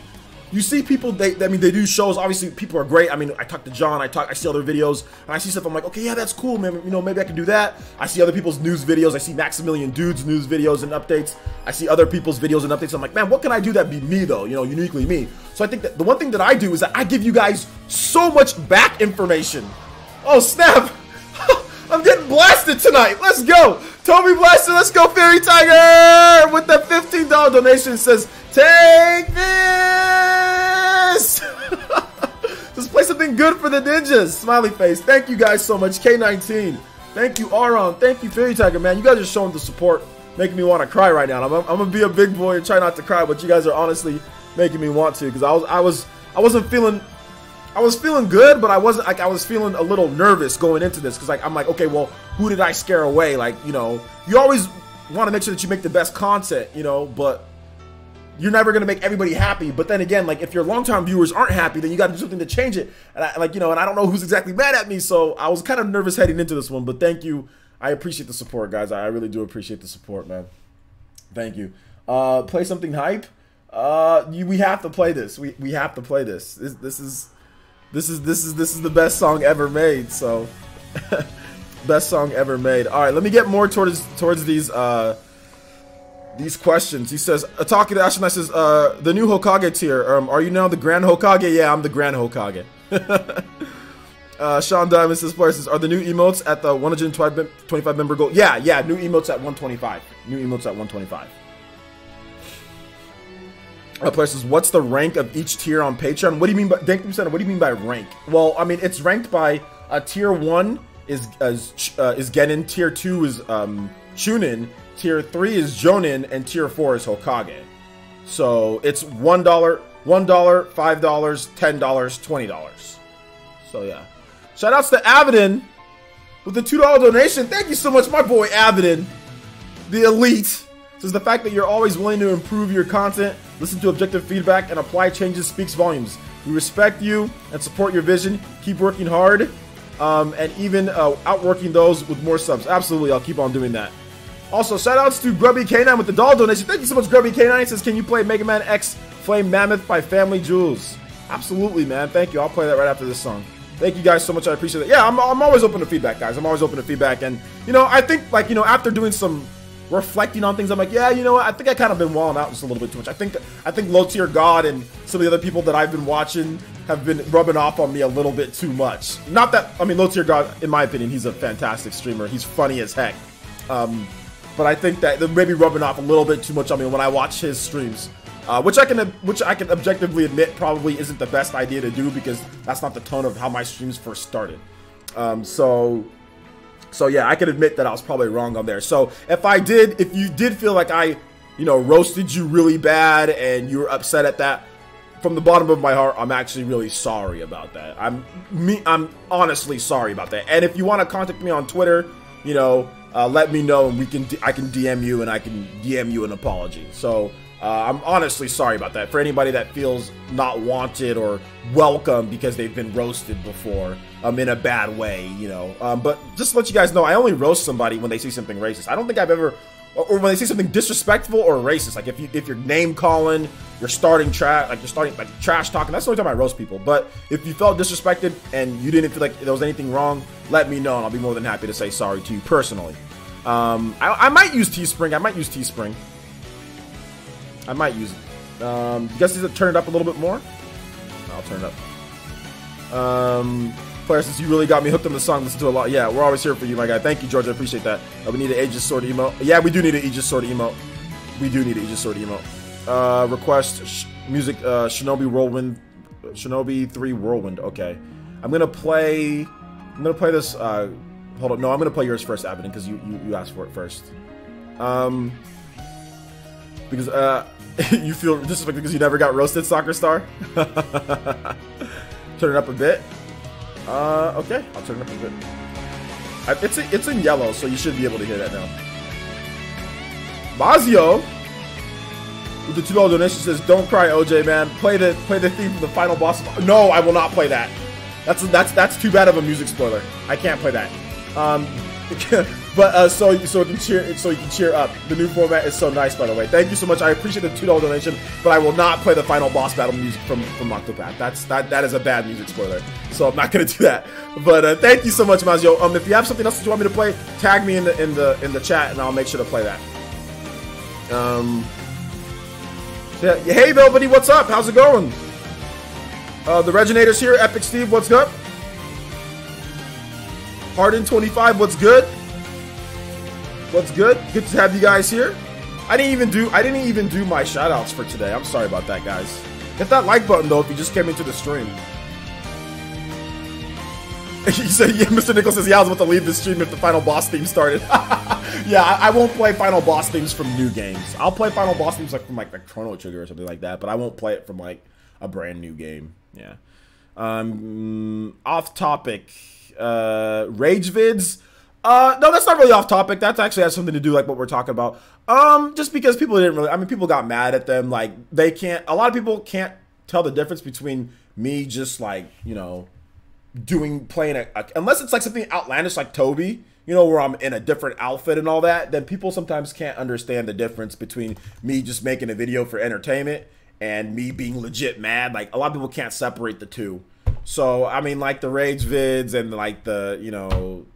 you see people, I mean, they do shows. Obviously, people are great. I mean, I talk to John, I see other videos, and I see stuff. I'm like, okay, yeah, that's cool, man. You know, maybe I can do that. I see other people's news videos. I see Maximilian Dude's news videos and updates. I see other people's videos and updates. I'm like, man, what can I do that be me, though? You know, uniquely me. So I think that the one thing that I do is that I give you guys so much back information. Oh, snap. I'm getting blasted tonight. Let's go. Toby Blaster, let's go, Fairy Tiger! With the $15 donation, says, take this! Let's play something good for the ninjas. Smiley face. Thank you guys so much. K19. Thank you, Aron. Thank you, Fairy Tiger, man. You guys are showing the support, making me want to cry right now. I'm gonna be a big boy and try not to cry, but you guys are honestly making me want to, because I wasn't feeling I was feeling good, but I wasn't like I was feeling a little nervous going into this because like I'm like, okay, well, who did I scare away? Like, you know, you always want to make sure that you make the best content, you know, but you're never gonna make everybody happy. But then again, like if your long-time viewers aren't happy, then you got to do something to change it. And I, like, you know, and I don't know who's exactly mad at me, so I was kind of nervous heading into this one. But thank you, I appreciate the support, guys. I really do appreciate the support, man. Thank you. Play something hype. We have to play this. We have to play this. This is the best song ever made. So, best song ever made. All right, let me get more towards these questions. He says, talking to Ashton, says, the new Hokage tier. Are you now the Grand Hokage? Yeah, I'm the Grand Hokage. Sean Diamond says, are the new emotes at the 125 member goal? Yeah, new emotes at 125. New emotes at 125. Player says, what's the rank of each tier on Patreon? What do you mean by, thank you, Center, what do you mean by rank? Well, I mean, it's ranked by, tier 1 is Genin, tier 2 is Chunin, tier 3 is Jonin, and tier 4 is Hokage. So, it's $1, $5, $10, $20. So, yeah. Shoutouts to Avidin with the $2 donation. Thank you so much, my boy Avidin, the elite. Says the fact that you're always willing to improve your content, listen to objective feedback, and apply changes speaks volumes. We respect you and support your vision. Keep working hard, and even outworking those with more subs. Absolutely, I'll keep on doing that. Also, shoutouts to Grubby K9 with the doll donation. Thank you so much, Grubby K9. He says, can you play Mega Man X Flame Mammoth by Family Jewels? Absolutely, man. Thank you. I'll play that right after this song. Thank you guys so much. I appreciate it. Yeah, I'm always open to feedback, guys. I'm always open to feedback. And, you know, I think, like, you know, after doing some reflecting on things, I'm like, yeah, you know what, I think I kind of been walling out just a little bit too much. I think Low Tier God and some of the other people that I've been watching have been rubbing off on me a little bit too much. Not that, I mean, Low Tier God, in my opinion, he's a fantastic streamer. He's funny as heck. But I think that they're maybe rubbing off a little bit too much on me when I watch his streams. Which I can objectively admit probably isn't the best idea to do because that's not the tone of how my streams first started. So yeah, I can admit that I was probably wrong on there. So if you did feel like I, you know, roasted you really bad and you were upset at that, from the bottom of my heart, I'm actually really sorry about that. I'm honestly sorry about that. And if you want to contact me on Twitter, you know, let me know and I can DM you and I can DM you an apology. So I'm honestly sorry about that. For anybody that feels not wanted or welcome because they've been roasted before, in a bad way, you know. But just to let you guys know, I only roast somebody when they say something racist. I don't think I've ever, or when they say something disrespectful or racist. Like if you're name calling, you're starting trash talking. That's the only time I roast people. But if you felt disrespected and you didn't feel like there was anything wrong, let me know and I'll be more than happy to say sorry to you personally. I might use Teespring. I might use it. You guys need to turn it up a little bit more? I'll turn it up. Player, since you really got me hooked on the song, listen to a lot. Yeah, we're always here for you, my guy. Thank you, George. I appreciate that. We need an Aegis Sword emote. Yeah, we do need an Aegis Sword emote. Request music, Shinobi Whirlwind, Shinobi 3 Whirlwind. Okay, I'm gonna play this. Hold on, no, I'm gonna play yours first, Abaddon, because you asked for it first. Because you feel disrespected because you never got roasted, Soccer Star. Turn it up a bit. Okay, I'll turn it up a bit. It's in yellow, so you should be able to hear that now. Mazio with the $2 donation says, "Don't cry, OJ, man. Play the theme for the final boss." No, I will not play that. That's too bad of a music spoiler. I can't play that. But so you can cheer up. The new format is so nice, by the way. Thank you so much. I appreciate the $2 donation, but I will not play the final boss battle music from Octopath. That is a bad music spoiler, so I'm not gonna do that. But thank you so much, Mazio. If you have something else that you want me to play, tag me in the chat, and I'll make sure to play that. Yeah. Hey, Velvety, what's up? How's it going? The Reginator's here. Epic Steve, what's up? Harden 25, what's good? What's good? Good to have you guys here. I didn't even do my shoutouts for today. I'm sorry about that, guys. Hit that like button though if you just came into the stream. He said, yeah, Mr. Nichols says, yeah, I was about to leave the stream if the final boss theme started. Yeah, I won't play final boss themes from new games. I'll play final boss themes like from like Chrono Trigger or something like that, but I won't play it from like a brand new game. Yeah. Off topic. Rage vids. No, that's not really off topic. That actually has something to do like what we're talking about. Just because people didn't really, I mean, people got mad at them. Like they can't, a lot of people can't tell the difference between me just like, you know, playing unless it's like something outlandish like Toby, you know, where I'm in a different outfit and all that, then people sometimes can't understand the difference between me just making a video for entertainment and me being legit mad. Like a lot of people can't separate the two. So, I mean, like the rage vids and like the, you know,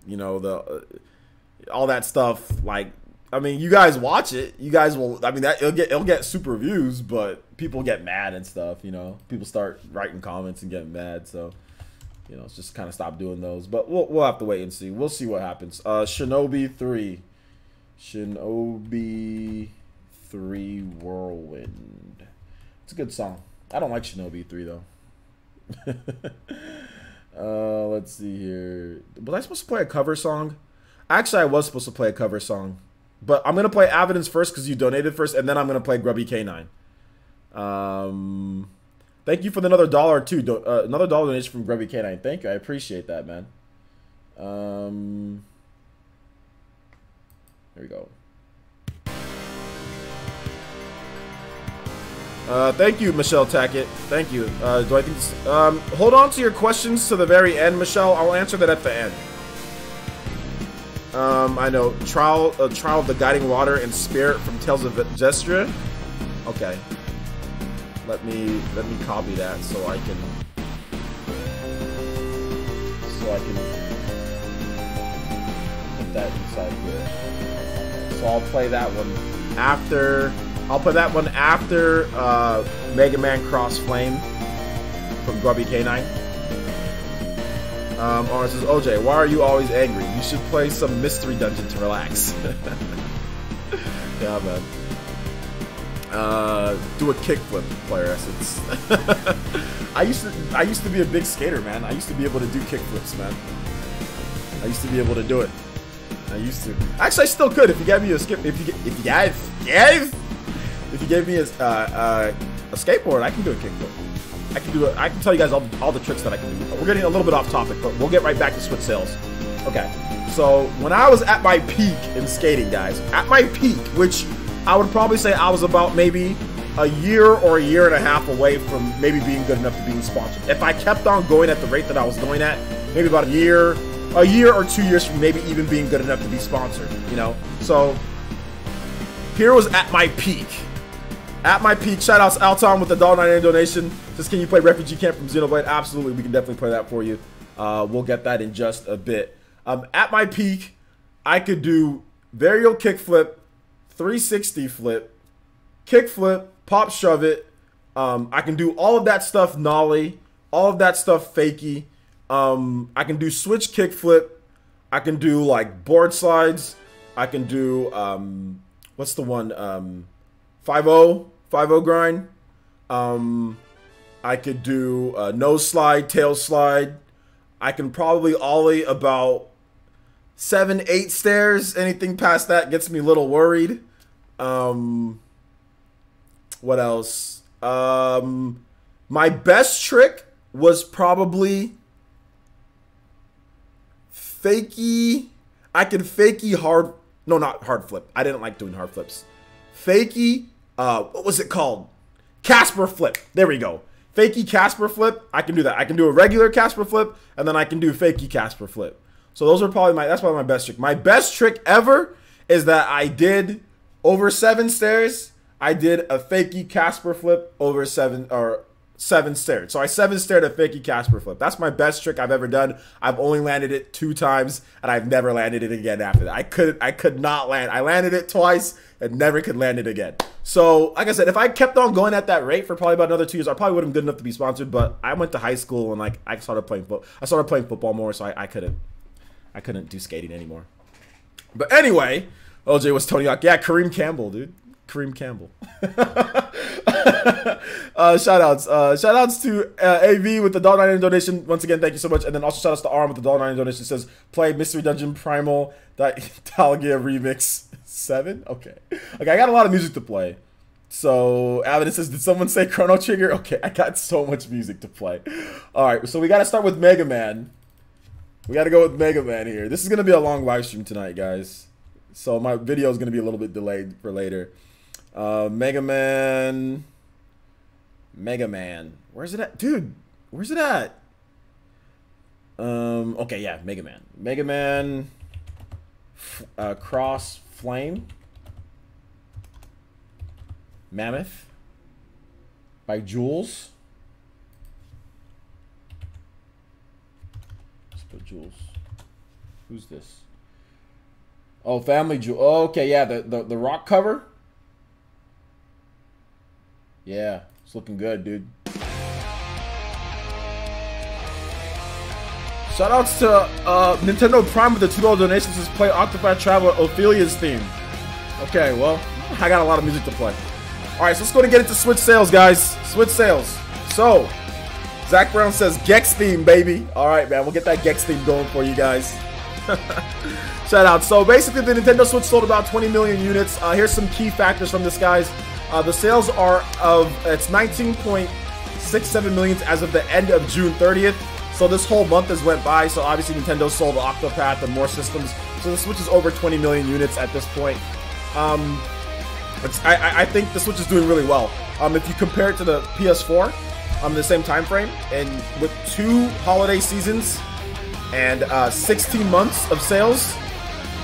the all that stuff. Like, I mean, you guys watch it. You guys will. I mean, that it'll get super views, but people get mad and stuff. You know, people start writing comments and getting mad. So, you know, it's just kind of stop doing those. But we'll have to wait and see. We'll see what happens. Shinobi 3 Whirlwind. It's a good song. I don't like Shinobi 3 though. Let's see here. Was I supposed to play a cover song? Actually, I was supposed to play a cover song, but I'm gonna play Evidence first because you donated first, and then I'm gonna play Grubby K9. Thank you for another dollar too. Another dollar donation from Grubby K9. Thank you. I appreciate that, man. Here we go. Thank you, Michelle Tackett. Thank you. Do I think this, hold on to your questions to the very end, Michelle. I'll answer that at the end. I know. Trial of the Guiding Water and Spirit from Tales of Gesture. Okay. Let me copy that so I can put that inside here. So I'll play that one after. I'll put that one after Mega Man Cross Flame from Grubby K9. Orange says, OJ, why are you always angry? You should play some Mystery Dungeon to relax. Yeah, man. Do a kickflip, Player Essence. I used to be a big skater, man. I used to be able to do kickflips, man. I used to be able to do it. I used to. Actually, I still could if you gave me a skip. If you gave me a skateboard, I can do a kickflip. I can tell you guys all the tricks that I can do. We're getting a little bit off topic, but we'll get right back to Switch sales. Okay, so when I was at my peak in skating, guys, at my peak, which I would probably say I was about maybe a year or a year and a half away from maybe being good enough to being sponsored. If I kept on going at the rate that I was going at, maybe about a year or 2 years from maybe even being good enough to be sponsored, you know? So here was at my peak. At my peak, shout outs Alton with the $1.99 donation. Says, can you play Refugee Camp from Xenoblade? Absolutely, we can definitely play that for you. We'll get that in just a bit. At my peak, I could do varial kickflip, 360 flip, kickflip, pop shove it. I can do all of that stuff nollie, all of that stuff fakie. I can do switch kickflip. I can do like board slides. I can do what's the one 5-0 grind. I could do nose slide, tail slide. I can probably ollie about 7-8 stairs. Anything past that gets me a little worried. What else? My best trick was probably fakie. I could fakie hard. No, not hard flip. I didn't like doing hard flips. Fakie. What was it called? Casper flip. There we go. Fakie Casper flip. I can do that. I can do a regular Casper flip, and then I can do fakie Casper flip. So those are probably that's probably my best trick. My best trick ever is that I did over 7 stairs. I did a fakie Casper flip over 7 stairs. So I 7 staired a fakie Casper flip. That's my best trick I've ever done. I've only landed it 2 times, and I've never landed it again after that. I could not land. I landed it twice and never could land it again. So, like I said, if I kept on going at that rate for probably about another 2 years, I probably wouldn't have been good enough to be sponsored. But I went to high school and like I started playing football more, so I couldn't do skating anymore. But anyway, OJ was Tony Hawk. Yeah, Kareem Campbell, dude. Kareem Campbell. Shout outs to AV with the $1.99 donation. Once again, thank you so much. And then also shout outs to Arm with the $1.99 donation. It says play Mystery Dungeon Primal Talagia Remix 7. Okay, I got a lot of music to play. So Alan says, did someone say Chrono Trigger? Okay, I got so much music to play. All right, so we got to start with Mega Man. We got to go with Mega Man here. This is going to be a long live stream tonight, guys. So my video is going to be a little bit delayed for later. Mega Man. Mega Man. Where's it at? Dude, where's it at? Okay, yeah, Mega Man. Mega Man Cross Flame. Mammoth by Jules. Let's put Jules. Who's this? Oh, Family Jewel. Oh, okay, yeah, the rock cover. Yeah, it's looking good, dude. Shoutouts to Nintendo Prime with the $2 donations to play Octopath Traveler Ophelia's theme. Okay, well, I got a lot of music to play. Alright, so let's go and get into Switch sales, guys. Switch sales. So, Zach Brown says Gex theme, baby. Alright, man, we'll get that Gex theme going for you guys. Shout out. So, basically, the Nintendo Switch sold about 20 million units. Here's some key factors from this, guys. The sales are it's 19.67 million as of the end of June 30th. So, this whole month has went by. So, obviously, Nintendo sold Octopath and more systems. So, the Switch is over 20 million units at this point. I think the Switch is doing really well. If you compare it to the PS4 the same time frame, and with 2 holiday seasons and 16 months of sales,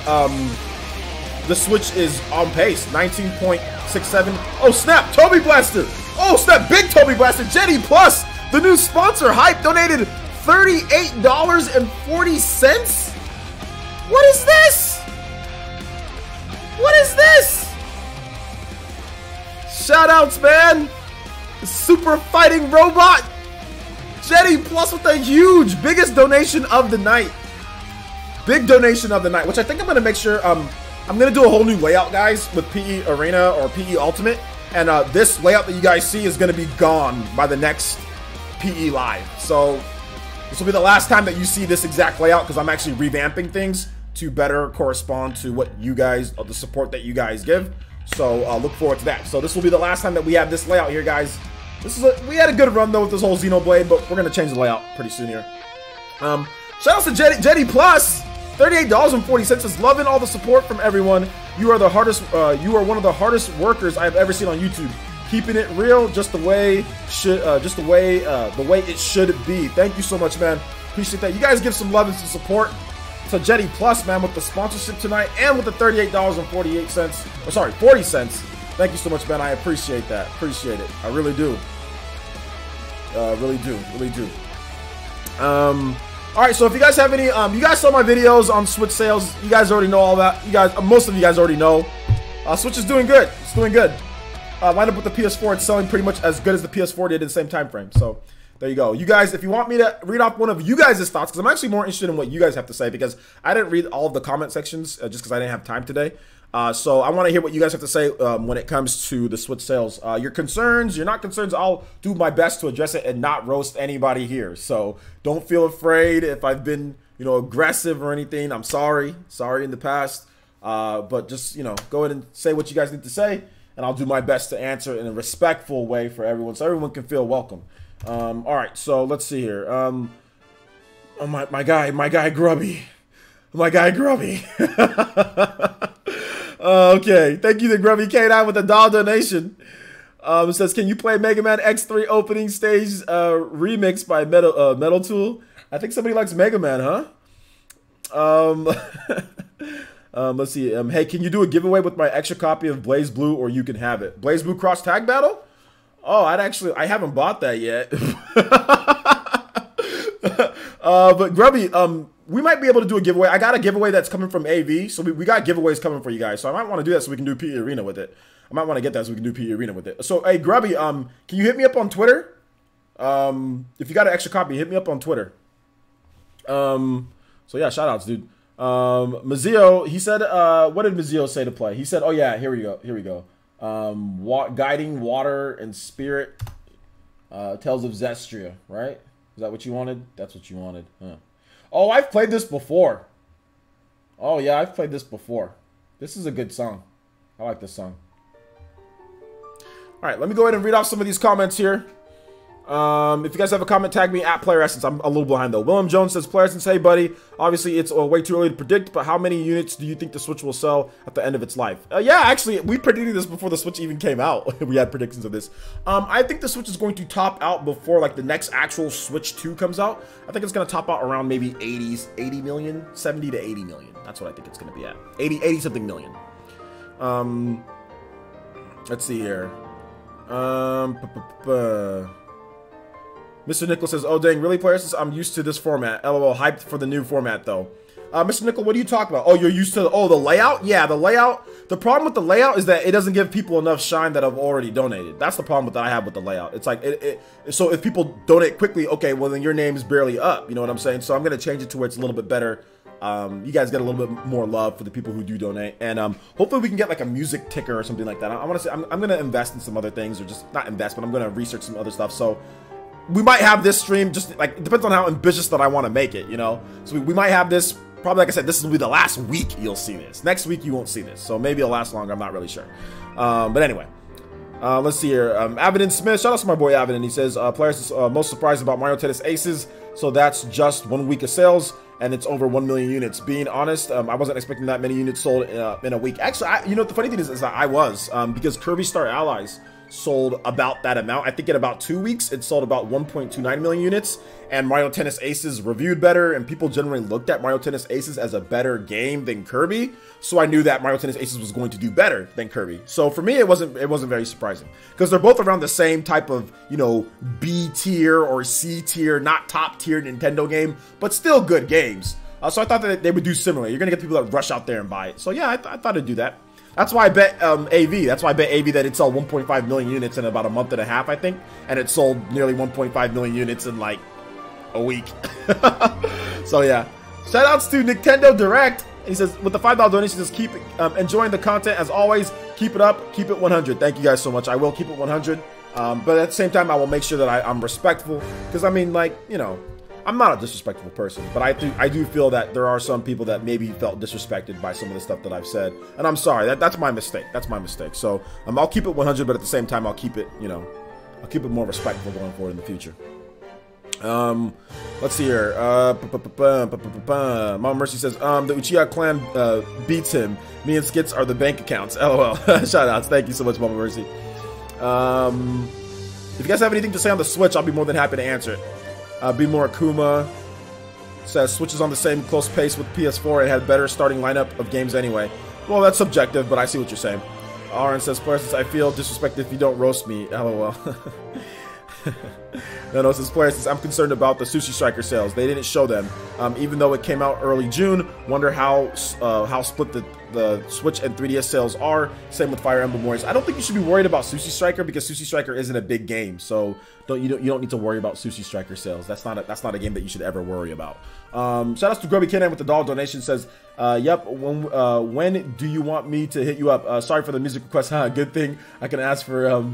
the Switch is on pace. 19.67. Oh snap! Toby Blaster! Oh snap! Big Toby Blaster! Jetty Plus, the new sponsor, Hype, donated $38.40. What is this? What is this? Shoutouts, man! Super Fighting Robot! Jetty Plus with a huge, biggest donation of the night. Big donation of the night, which I think I'm going to make sure, I'm going to do a whole new layout, guys, with PE Arena or PE Ultimate. And this layout that you guys see is going to be gone by the next PE Live. So, this will be the last time that you see this exact layout, because I'm actually revamping things to better correspond to what you guys, the support that you guys give. So look forward to that. So this will be the last time that we have this layout here, guys. We had a good run though with this whole Xenoblade, but we're gonna change the layout pretty soon here. Shout out to Jetty Plus, $38.40. Is loving all the support from everyone. You are the hardest. You are one of the hardest workers I have ever seen on YouTube. Keeping it real, just the way it should be. Thank you so much, man. Appreciate that. You guys give some love and some support to Jetty Plus, man, with the sponsorship tonight and with the $38.48. Or sorry, 40 cents. Thank you so much, man. I appreciate that. Appreciate it. I really do. Really do. All right. So if you guys have any, you guys saw my videos on Switch sales. You guys already know all that. You guys, most of you guys already know. Switch is doing good. It's doing good. Lined up with the PS4, it's selling pretty much as good as the PS4 did in the same time frame. So. There you go. You guys, if you want me to read off one of you guys' thoughts, because I'm actually more interested in what you guys have to say, because I didn't read all of the comment sections just because I didn't have time today. So I want to hear what you guys have to say when it comes to the Switch sales. Your concerns, your not concerns, I'll do my best to address it and not roast anybody here. So don't feel afraid if I've been, aggressive or anything. I'm sorry. Sorry in the past. But just, go ahead and say what you guys need to say, and I'll do my best to answer in a respectful way for everyone, so everyone can feel welcome. All right, so let's see here. Oh, my guy Grubby. My guy Grubby. Okay, thank you to Grubby K9 with the $1 donation. It says, can you play Mega Man X3 opening stage remix by Metal Tool? I think somebody likes Mega Man, huh? Let's see. Hey, can you do a giveaway with my extra copy of Blaze Blue, or you can have it? Blaze Blue Cross Tag Battle? Oh, I haven't bought that yet. But Grubby, we might be able to do a giveaway. I got a giveaway that's coming from AV, so we got giveaways coming for you guys. So I might want to do that so we can do PE Arena with it. I might want to get that so we can do PE Arena with it. So, hey, Grubby, can you hit me up on Twitter? If you got an extra copy, hit me up on Twitter. So yeah, shout outs, dude. Mazio, he said, what did Mazio say to play? He said, oh yeah, here we go. Guiding Water and Spirit, Tales of Zestria, right? Is that what you wanted? That's what you wanted, huh? Oh, I've played this before. Oh yeah, I've played this before. This is a good song. I like this song. All right, let me go ahead and read off some of these comments here. If you guys have a comment, tag me at Player Essence. I'm a little behind though. Willem Jones says, Player Essence, hey buddy. Obviously, it's way too early to predict, but how many units do you think the Switch will sell at the end of its life? Yeah, actually, we predicted this before the Switch even came out. We had predictions of this. I think the Switch is going to top out before like the next actual Switch 2 comes out. I think it's going to top out around maybe 80 million, 70 to 80 million. That's what I think it's going to be at. 80 something million. Let's see here. Mr. Nickel says, oh dang, really, players? I'm used to this format. LOL, hyped for the new format though. Mr. Nickel, what do you talk about? Oh, you're used to, the layout? Yeah, the layout. The problem with the layout is that it doesn't give people enough shine that have already donated. That's the problem that I have with the layout. It's like, so if people donate quickly, okay, well then your name's barely up. You know what I'm saying? So I'm going to change it to where it's a little bit better. You guys get a little bit more love for the people who do donate, and hopefully we can get like a music ticker or something like that. I want to say I'm going to invest in some other things, or just not invest, but I'm going to research some other stuff. So we might have this stream, just like, it depends on how ambitious that I want to make it, you know? So we might have this, probably like I said, this will be the last week you'll see this. Next week you won't see this, so maybe it'll last longer, I'm not really sure. But anyway, let's see here. Avidin Smith, shout out to my boy Avidin. He says, players most surprised about Mario Tennis Aces, so that's just 1 week of sales, and it's over 1 million units. Being honest, I wasn't expecting that many units sold in a week. Actually, you know, the funny thing is that I was, because Kirby Star Allies sold about that amount. I think in about 2 weeks, it sold about 1.29 million units, and Mario Tennis Aces reviewed better, and people generally looked at Mario Tennis Aces as a better game than Kirby, so I knew that Mario Tennis Aces was going to do better than Kirby. So for me, it wasn't very surprising, because they're both around the same type of, you know, B tier or C tier, not top tier Nintendo game, but still good games. So I thought that they would do similar. You're gonna get people that rush out there and buy it. So yeah, I thought it'd do that. That's why I bet AV. That's why I bet AV that it sold 1.5 million units in about a month and a half, I think. And it sold nearly 1.5 million units in like a week. So yeah. Shoutouts to Nintendo Direct. He says, with the $5 donation, he says, keep enjoying the content as always. Keep it up. Keep it 100. Thank you guys so much. I will keep it 100. But at the same time, I will make sure that I'm respectful. Because I mean, like, you know, I'm not a disrespectful person, but I do feel that there are some people that maybe felt disrespected by some of the stuff that I've said, and I'm sorry. That's my mistake. That's my mistake. So I'll keep it 100, but at the same time, I'll keep it, you know, I'll keep it more respectful going forward in the future. Let's see here. Mama Mercy says, the Uchiha clan beats him. Me and Skits are the bank accounts. LOL. Shoutouts. Thank you so much, Mama Mercy. If you guys have anything to say on the Switch, I'll be more than happy to answer it. Be More Akuma says Switch is on the same close pace with PS4 and had better starting lineup of games anyway. Well, that's subjective, but I see what you're saying. Aaron says, Players, I feel disrespected if you don't roast me. LOL. No, says Players, I'm concerned about the Sushi Striker sales. They didn't show them, even though it came out early June. Wonder how split the Switch and 3DS sales are. Same with Fire Emblem Warriors. I don't think you should be worried about Sushi Striker because Sushi Striker isn't a big game, so you don't need to worry about Sushi Striker sales. That's not a game that you should ever worry about. Shout outs to Grubby K9 with the dollar donation. Says, yep. When do you want me to hit you up? Sorry for the music request. Good thing I can ask for.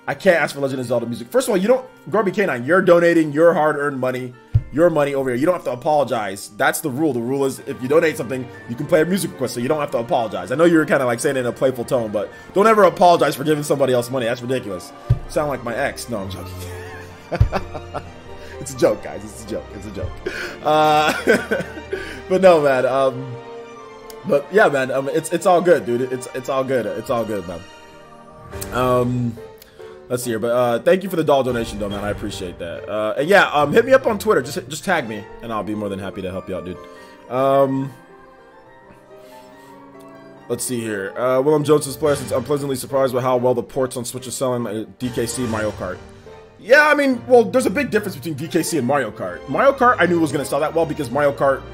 I can't ask for Legend of Zelda music. First of all, you don't, Grubby K9, you're donating your hard-earned money, your money over here. You don't have to apologize. That's the rule. The rule is if you donate something, you can play a music request, so you don't have to apologize. I know you're kind of like saying it in a playful tone, but don't ever apologize for giving somebody else money. That's ridiculous. You sound like my ex. No, I'm joking. It's a joke, guys. It's a joke. It's a joke. But no, man. But yeah, man. It's all good, dude. It's all good. It's all good, man. Let's see here, but thank you for the doll donation, though, man. I appreciate that. And yeah, hit me up on Twitter. Just tag me, and I'll be more than happy to help you out, dude. Let's see here. Willem Jones' player since I'm pleasantly surprised with how well the ports on Switch are selling. DKC Mario Kart. Yeah, I mean, well, there's a big difference between DKC and Mario Kart. Mario Kart, I knew was gonna sell that well because Mario Kart,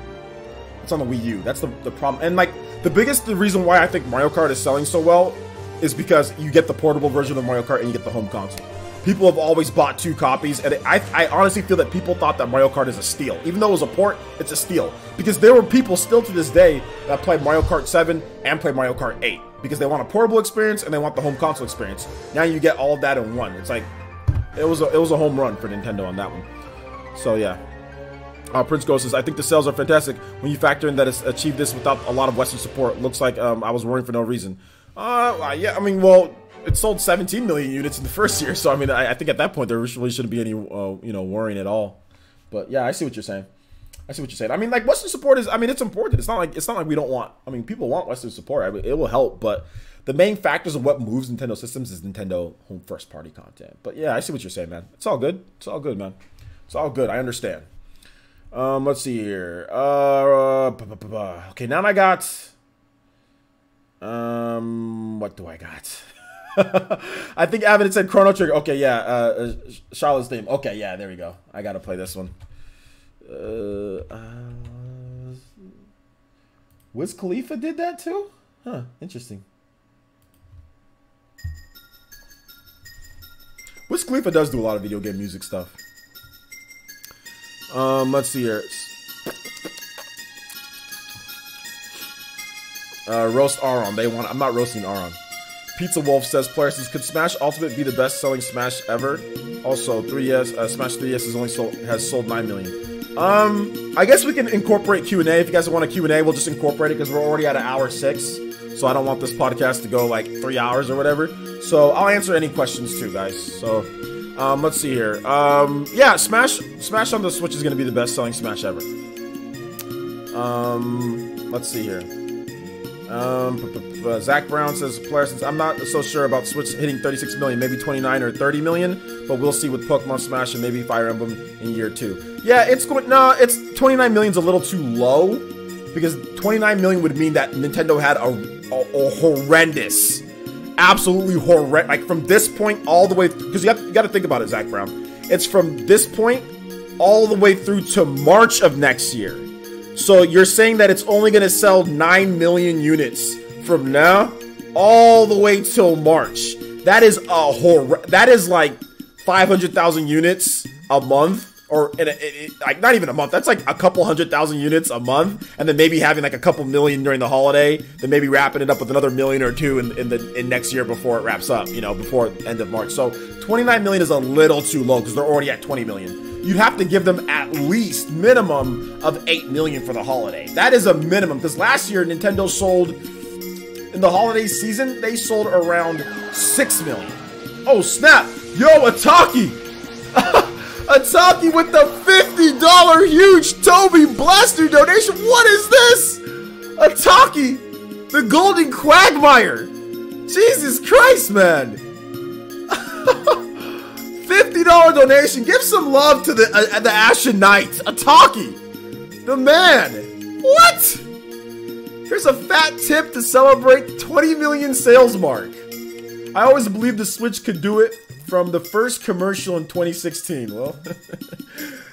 it's on the Wii U. That's the problem. And like the reason why I think Mario Kart is selling so well is because you get the portable version of Mario Kart and you get the home console. People have always bought 2 copies, and I honestly feel that people thought that Mario Kart is a steal. Even though it was a port, it's a steal. Because there were people still to this day that play Mario Kart 7 and play Mario Kart 8. Because they want a portable experience and they want the home console experience. Now you get all of that in one. It's like, it was a home run for Nintendo on that one. So yeah. Prince Ghost says, I think the sales are fantastic when you factor in that it's achieved this without a lot of Western support. Looks like I was worrying for no reason. Yeah, I mean, well, it sold 17 million units in the first year. So I mean, I think at that point there really shouldn't be any you know, worrying at all. But yeah, I see what you're saying. I see what you're saying. I mean, like, Western support is, I mean, it's important. It's not like we don't want. I mean, people want Western support. I mean, it will help, but the main factors of what moves Nintendo systems is Nintendo home first party content. But yeah, I see what you're saying, man. It's all good. It's all good, man. It's all good. I understand. Let's see here. Okay, now I got. What do I got? I think Avid said Chrono Trigger. Okay, yeah. Charlotte's theme. Okay, yeah. There we go. I gotta play this one. Wiz Khalifa did that too? Huh, interesting. Wiz Khalifa does do a lot of video game music stuff. Let's see here. Roast Aron. They want. I'm not roasting Aron. Pizza Wolf says, players, could Smash Ultimate be the best-selling Smash ever? Also, 3DS, Smash 3DS has sold 9 million. I guess we can incorporate Q&A. If you guys want a Q&A, we'll just incorporate it because we're already at 1:06. So I don't want this podcast to go like 3 hours or whatever. So I'll answer any questions too, guys. So, let's see here. Yeah, Smash on the Switch is going to be the best-selling Smash ever. Let's see here. Zach Brown says, players, I'm not so sure about Switch hitting 36 million, maybe 29 or 30 million, but we'll see with Pokemon Smash and maybe Fire Emblem in year 2. Yeah, it's 29 million's a little too low, because 29 million would mean that Nintendo had a horrendous, absolutely horrendous, like from this point all the way, because you got to think about it, Zach Brown. It's from this point all the way through to March of next year. So you're saying that it's only going to sell 9 million units from now all the way till March. That is that is like 500,000 units a month, or like not even a month. That's like a couple 100,000 units a month, and then maybe having like a couple million during the holiday, then maybe wrapping it up with another million or two in next year before it wraps up, you know, before end of March. So 29 million is a little too low because they're already at 20 million. You'd have to give them at least minimum of 8 million for the holiday. That is a minimum, because last year Nintendo sold, in the holiday season, they sold around 6 million. Oh snap! Yo, Ataki! Ataki with the $50 huge Toby Blaster donation! What is this? Ataki! The Golden Quagmire! Jesus Christ, man! $50 donation. Give some love to the Ashen Knight, Ataki, the man. What? Here's a fat tip to celebrate 20 million sales mark. I always believed the Switch could do it from the first commercial in 2016. Well,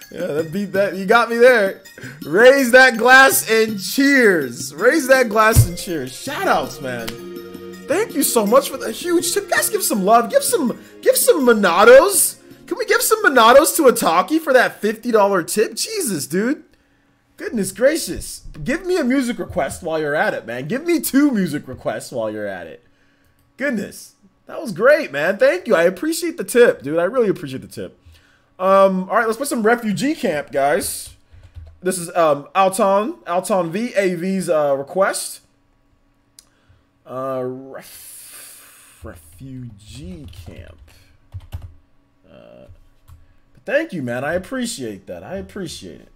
yeah, that beat that. You got me there. Raise that glass and cheers. Raise that glass and cheers. Shout outs, man. Thank you so much for the huge tip. Guys, give some love. Give some Monados. Can we give some Monados to Ataki for that $50 tip? Jesus, dude. Goodness gracious. Give me a music request while you're at it, man. Give me 2 music requests while you're at it. Goodness. That was great, man. Thank you. I appreciate the tip, dude. I really appreciate the tip. All right, let's play some Refugee Camp, guys. This is Alton V, AV's request. Refugee Camp. But thank you, man. I appreciate that. I appreciate it.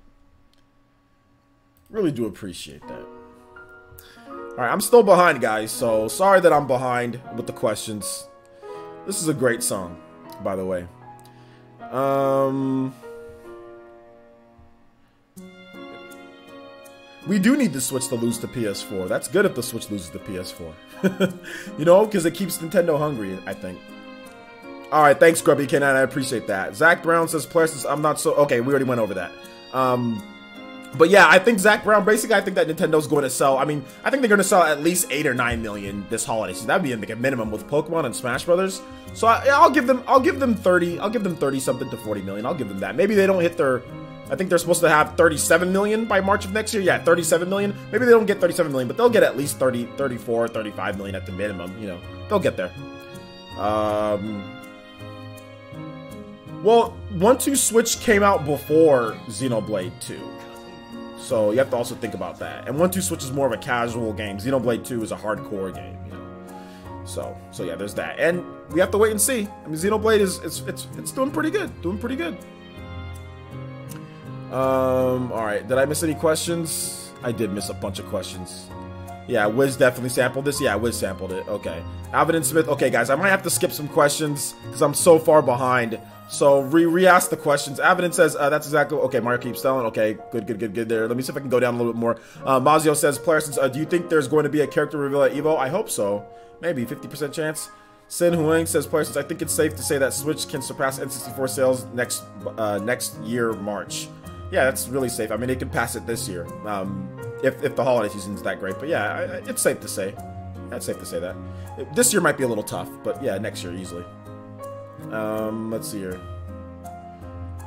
Really do appreciate that. Alright, I'm still behind, guys, so sorry that I'm behind with the questions. This is a great song, by the way. We do need the Switch to lose to PS4. That's good if the Switch loses to PS4. You know, because it keeps Nintendo hungry, I think. Alright, thanks, Grubby K9. I appreciate that. Zach Brown says, players, I'm not so... Okay, we already went over that. But yeah, I think Zach Brown, basically, I think that Nintendo's going to sell... I mean, I think they're going to sell at least 8 or 9 million this holiday. So that'd be like a minimum with Pokemon and Smash Brothers. So I'll give them 30. I'll give them 30 something to 40 million. I'll give them that. Maybe they don't hit their... I think they're supposed to have 37 million by March of next year. Yeah, 37 million. Maybe they don't get 37 million, but they'll get at least 30, 34, 35 million at the minimum. You know, they'll get there. Well, 1-2 Switch came out before Xenoblade 2. So you have to also think about that. And 1-2 Switch is more of a casual game. Xenoblade 2 is a hardcore game, you know. So yeah, there's that, and we have to wait and see. I mean, Xenoblade it's doing pretty good, All right, did I miss any questions? I did miss a bunch of questions. Yeah, Wiz definitely sampled this. Yeah, Wiz sampled it. Okay. Alvin and Smith. Okay, guys, I might have to skip some questions because I'm so far behind. So re-ask the questions. Alvin says, that's exactly... Okay, Mario keeps telling. Okay, good there. Let me see if I can go down a little bit more. Mazio says, Player, do you think there's going to be a character reveal at EVO? I hope so. Maybe, 50% chance. Sin Huang says, Player, I think it's safe to say that Switch can surpass N64 sales next year, March. Yeah, that's really safe. I mean, it can pass it this year. If the holiday season is that great. But yeah, it's safe to say. That's safe to say that. This year might be a little tough, but yeah, next year easily. Let's see here.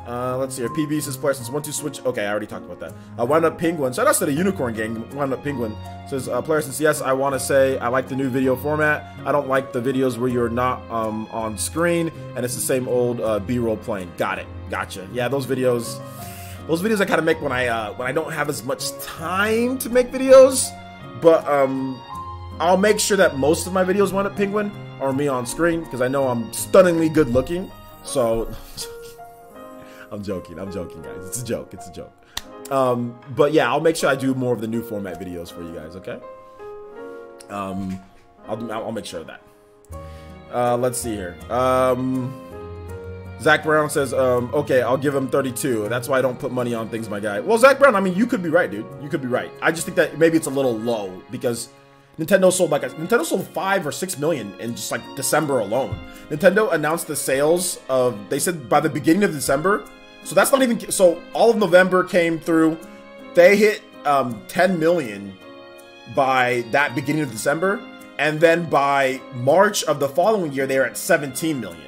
PB says Player since 1-2 Switch. Okay, I already talked about that. Wound Up Penguin. Shout out to the Unicorn Gang. Wound Up Penguin says Player since yes, I want to say I like the new video format. I don't like the videos where you're not on screen and it's the same old B-roll playing. Got it. Gotcha. Yeah, those videos I kind of make when I don't have as much time to make videos, but I'll make sure that most of my videos Wound Up Penguin are me on screen because I know I'm stunningly good looking. So I'm joking, guys. It's a joke. But yeah, I'll make sure I do more of the new format videos for you guys. Okay. I'll make sure of that. Let's see here. Zach Brown says, okay, I'll give him 32. That's why I don't put money on things, my guy. Well, Zach Brown, I mean, you could be right, dude. You could be right. I just think that maybe it's a little low because Nintendo sold 5 or 6 million in just like December alone. Nintendo announced the sales of, they said by the beginning of December. So that's not even, so all of November came through. They hit 10 million by that beginning of December. And then by March of the following year, they were at 17 million.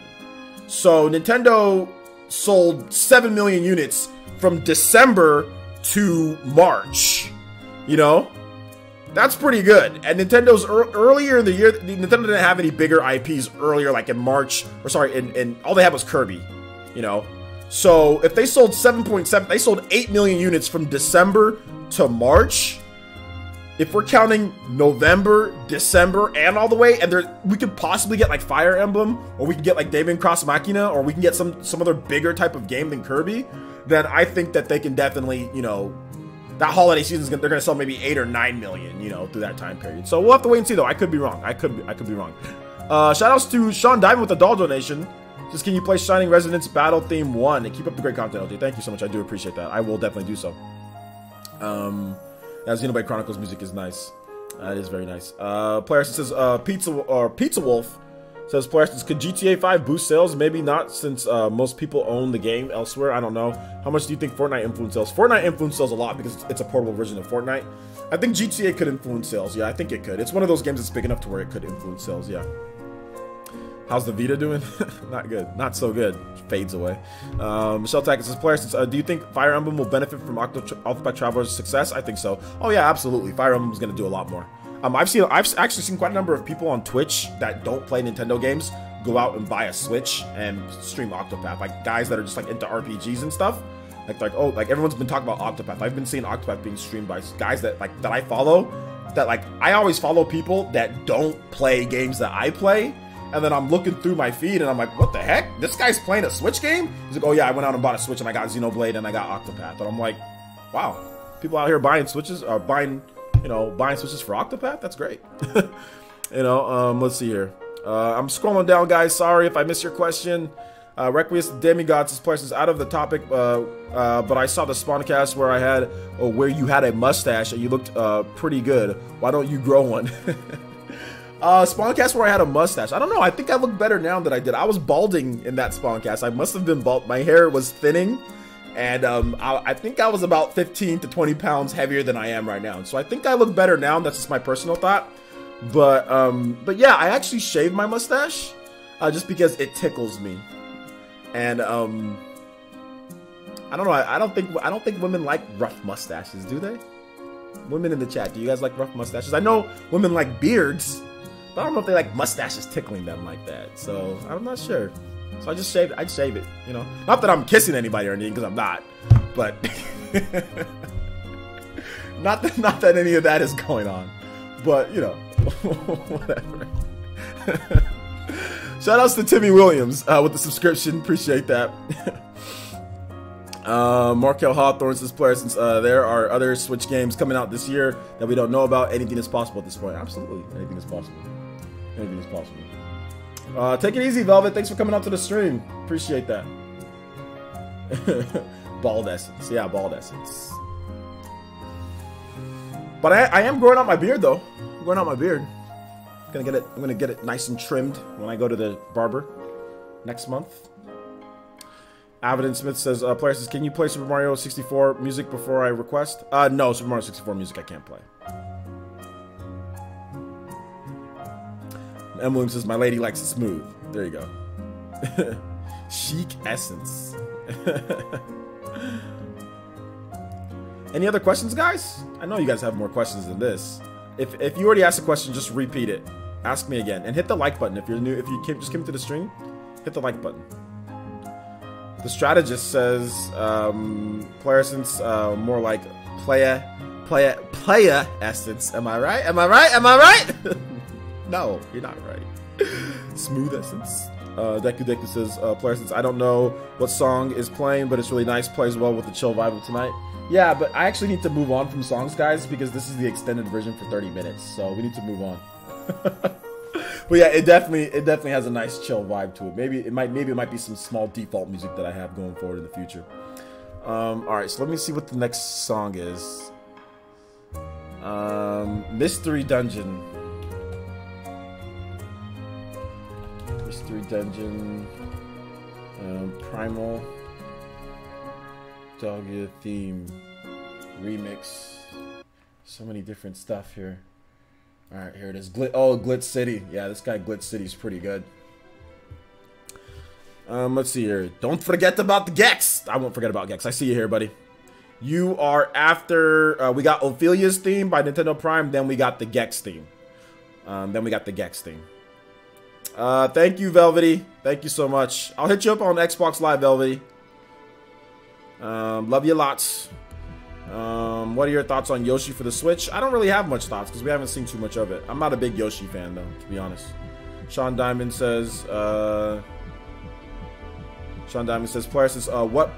So Nintendo sold 7 million units from December to March. You know? That's pretty good. And Nintendo's earlier in the year, Nintendo didn't have any bigger IPs earlier, like in March, or sorry, in all they had was Kirby, you know? So if they sold 7.7, they sold 8 million units from December to March. If we're counting November, December, and all the way, and we could possibly get like Fire Emblem, or we could get like Daemon Cross Machina, or we can get some other bigger type of game than Kirby, then I think that they can definitely, you know, that holiday season, they're going to sell maybe 8 or 9 million, you know, through that time period. So we'll have to wait and see, though. I could be wrong. I could be wrong. Shoutouts to Sean Diamond with the doll donation. Just can you play Shining Resonance Battle Theme 1 and keep up the great content, LG? Thank you so much. I do appreciate that. I will definitely do so. Xenoblade Chronicles music is nice. It is very nice. Player says Pizza Wolf says Player says could GTA 5 boost sales? Maybe not, since most people own the game elsewhere. I don't know. How much do you think Fortnite influence sales? Fortnite influence sales a lot because it's a portable version of Fortnite. I think GTA could influence sales. Yeah, I think it could. It's one of those games that's big enough to where it could influence sales. Yeah. How's the Vita doing? Not good. Not so good. Fades away. Michelle Tackett says, Player says, do you think Fire Emblem will benefit from Octopath Traveler's success? I think so. Oh yeah, absolutely. Fire Emblem is going to do a lot more. I've actually seen quite a number of people on Twitch that don't play Nintendo games go out and buy a Switch and stream Octopath. Like guys that are just like into RPGs and stuff. Like everyone's been talking about Octopath. I've been seeing Octopath being streamed by guys that I follow. That like I always follow people that don't play games that I play. And then I'm looking through my feed and I'm like, what the heck? This guy's playing a Switch game? He's like, oh yeah, I went out and bought a Switch and I got Xenoblade and I got Octopath. And I'm like, wow, people out here buying Switches, or buying Switches for Octopath? That's great. You know, let's see here. I'm scrolling down, guys. Sorry if I missed your question. Requiescent Demigods is places out of the topic, but I saw the Spawncast where you had a mustache and you looked pretty good. Why don't you grow one? Spawncast where I had a mustache. I don't know. I think I look better now than I did. I was balding in that Spawncast. I must have been bald. My hair was thinning, and I think I was about 15 to 20 pounds heavier than I am right now. So I think I look better now. That's just my personal thought. But yeah, I actually shaved my mustache just because it tickles me, and I don't know. I don't think women like rough mustaches, do they? Women in the chat, do you guys like rough mustaches? I know women like beards. I don't know if they like mustaches tickling them like that, so I'm not sure. So I just shaved. I'd shave it, you know. Not that I'm kissing anybody or anything, because I'm not. But not that any of that is going on. But you know, whatever. Shout outs to Timmy Williams with the subscription. Appreciate that. Markel Hawthorne says, player, since there are other Switch games coming out this year that we don't know about, anything is possible at this point. Absolutely. Anything is possible. Anything is possible. Take it easy, Velvet. Thanks for coming out to the stream. Appreciate that. Bald essence. Yeah, bald essence. But I am growing out my beard, though. I'm growing out my beard. I'm gonna get it nice and trimmed when I go to the barber next month. Avidin Smith says, player says, can you play Super Mario 64 music before I request? No, Super Mario 64 music I can't play. Emily says, my lady likes it smooth. There you go. Chic essence. Any other questions, guys? I know you guys have more questions than this. If you already asked a question, just repeat it. Ask me again. And hit the like button if you're new. If you just came to the stream, hit the like button. The strategist says, player essence, more like playa essence. Am I right? Am I right? Am I right? No, you're not right. Smooth essence. Deku Deku says, player essence, I don't know what song is playing, but it's really nice. Plays well with the chill vibe of tonight. Yeah, but I actually need to move on from songs, guys, because this is the extended version for 30 minutes, so we need to move on. But yeah, it definitely has a nice chill vibe to it. Maybe it might be some small default music that I have going forward in the future. All right, so let me see what the next song is. Mystery Dungeon. Mystery Dungeon. Primal. Doggy theme. Remix. So many different stuff here. Alright, here it is. Glitz City. Yeah, this guy Glitz City is pretty good. Let's see here. Don't forget about the Gex. I won't forget about Gex. I see you here, buddy. You are after... we got Ophelia's theme by Nintendo Prime. Then we got the Gex theme. Thank you, Velvety. Thank you so much. I'll hit you up on Xbox Live, Velvety. Love you lots. What are your thoughts on Yoshi for the Switch? I don't really have much thoughts because we haven't seen too much of it. I'm not a big Yoshi fan though, to be honest. Sean Diamond says, player says, what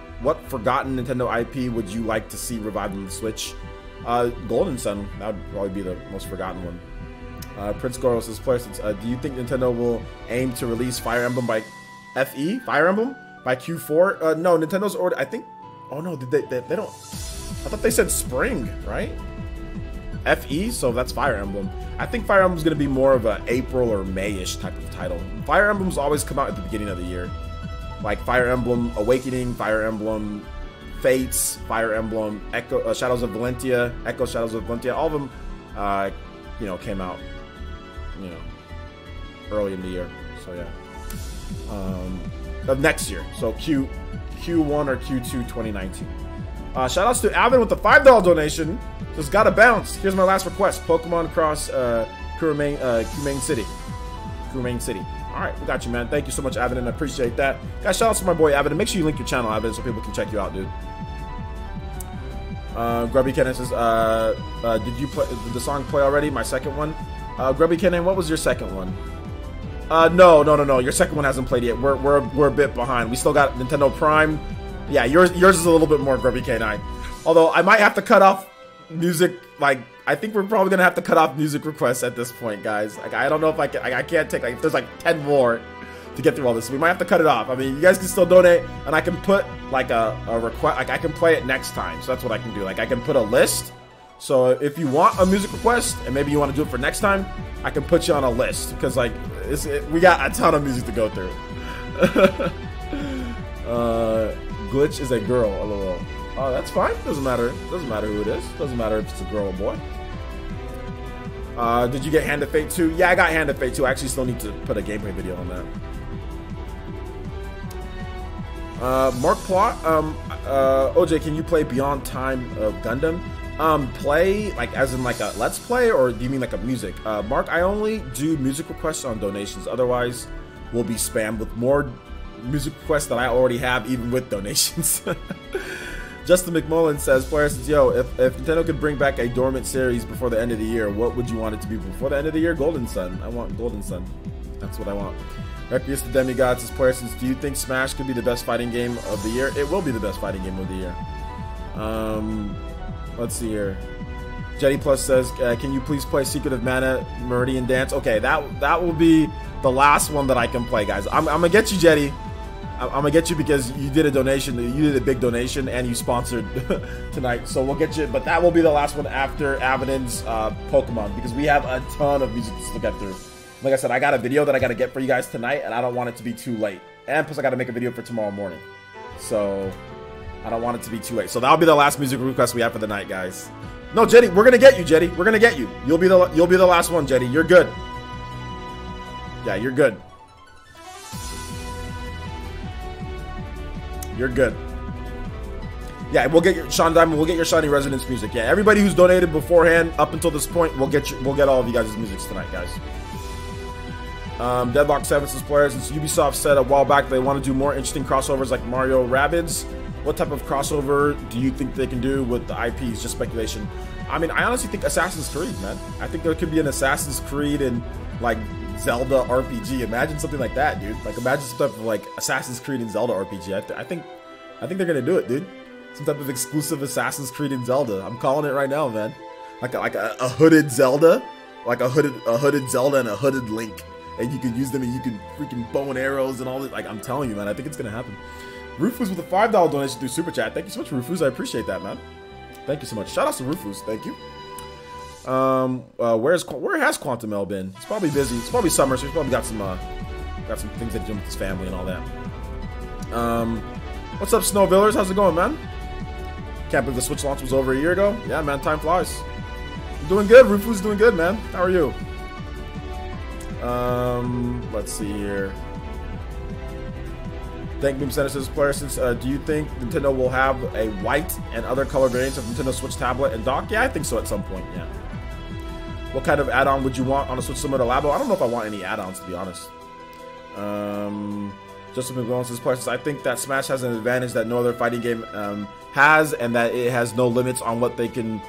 forgotten Nintendo IP would you like to see revived on the Switch? Golden Sun, that would probably be the most forgotten one. Prince Goro says, player says, do you think Nintendo will aim to release Fire Emblem by Fire Emblem by Q4? No, Nintendo's already, I think. Oh no, they don't. I thought they said spring, right? FE, so that's Fire Emblem. I think Fire Emblem's gonna be more of a April or May-ish type of title. Fire Emblems always come out at the beginning of the year. Like Fire Emblem Awakening, Fire Emblem Fates, Fire Emblem Echo, Shadows of Valentia, Echo Shadows of Valentia. All of them, you know, came out, you know, early in the year. So yeah, of next year. So Q1 or Q2 2019. Shout outs to Alvin with the $5 donation. Just gotta bounce. Here's my last request: Pokemon Cross Kumang City. Kumang City. All right, we got you, man. Thank you so much, Alvin, and I appreciate that. Guys, shout outs to my boy Alvin. Make sure you link your channel, Alvin, so people can check you out, dude. Grubby Kenan says, did the song play already? My second one. Grubby Kenan, what was your second one? No. Your second one hasn't played yet. We're a bit behind. We still got Nintendo Prime. Yeah, yours is a little bit more Grubby K9. Although I might have to cut off music. Like, I think we're probably gonna have to cut off music requests at this point, guys. Like, I don't know if I can't take, like, if there's like 10 more to get through all this. We might have to cut it off. I mean, you guys can still donate, and I can put like a request. Like, I can play it next time. So that's what I can do. Like, I can put a list. So if you want a music request and maybe you want to do it for next time, I can put you on a list because like we got a ton of music to go through. Glitch is a girl, lol. Oh, that's fine. Doesn't matter. Doesn't matter who it is. Doesn't matter if it's a girl or boy. Did you get Hand of Fate 2? Yeah, I got Hand of Fate 2. I actually still need to put a gameplay video on that. Mark Plot, OJ, can you play Beyond Time of Gundam? Play, like, as in, like, a Let's Play, or do you mean, like, a music? Mark, I only do music requests on donations. Otherwise, we'll be spammed with more music requests that I already have, even with donations. Justin McMullen says, player says, yo, if Nintendo could bring back a dormant series before the end of the year, what would you want it to be before the end of the year? Golden Sun. I want Golden Sun. That's what I want. Requiesce the Demigods as player says, do you think Smash could be the best fighting game of the year? It will be the best fighting game of the year. Let's see here. Jetty Plus says, can you please play Secret of Mana Meridian Dance? Okay, that will be the last one that I can play, guys. I'm gonna get you, Jetty. I'm gonna get you because you did a donation. You did a big donation and you sponsored tonight. So we'll get you, but that will be the last one after Avenon's Pokemon, because we have a ton of music to get through. Like I said, I got a video that I got to get for you guys tonight, and I don't want it to be too late. And plus, I got to make a video for tomorrow morning. So I don't want it to be too late. So that'll be the last music request we have for the night, guys. No, Jetty, we're gonna get you, Jetty. We're gonna get you. You'll be the last one, Jetty. You're good. Yeah, you're good. You're good. Yeah, we'll get your Sean Diamond. We'll get your Shiny Resonance music. Yeah, everybody who's donated beforehand up until this point, we'll get all of you guys' music tonight, guys. Deadlock 7 says, players, since Ubisoft said a while back they want to do more interesting crossovers like Mario Rabbids, what type of crossover do you think they can do with the IPs? Just speculation. I mean, I honestly think Assassin's Creed, man. I think there could be an Assassin's Creed and like Zelda RPG. Imagine something like that, dude. Like imagine some type of like Assassin's Creed and Zelda RPG. I think they're gonna do it, dude. Some type of exclusive Assassin's Creed and Zelda. I'm calling it right now, man. Like a hooded Zelda, like a hooded Zelda and a hooded Link. And you can use them and you can freaking bow and arrows and all that. Like, I'm telling you, man, I think it's going to happen. Rufus with a $5 donation through Super Chat. Thank you so much, Rufus. I appreciate that, man. Thank you so much. Shout out to Rufus. Thank you. Where has Quantum L been? He's probably busy. It's probably summer, so he's probably got some things to do with his family and all that. What's up, Snowvillers? How's it going, man? Can't believe the Switch launch was over a year ago. Yeah, man, time flies. I'm doing good. Rufus doing good, man. How are you? Let's see here. Thank Boom Center says, player, since do you think Nintendo will have a white and other color variants of Nintendo Switch tablet and dock? Yeah, I think so at some point, yeah. What kind of add-on would you want on a Switch similar to Labo? I don't know if I want any add-ons, to be honest. Justin McGowan says, player, since I think that Smash has an advantage that no other fighting game has, and that it has no limits on what they can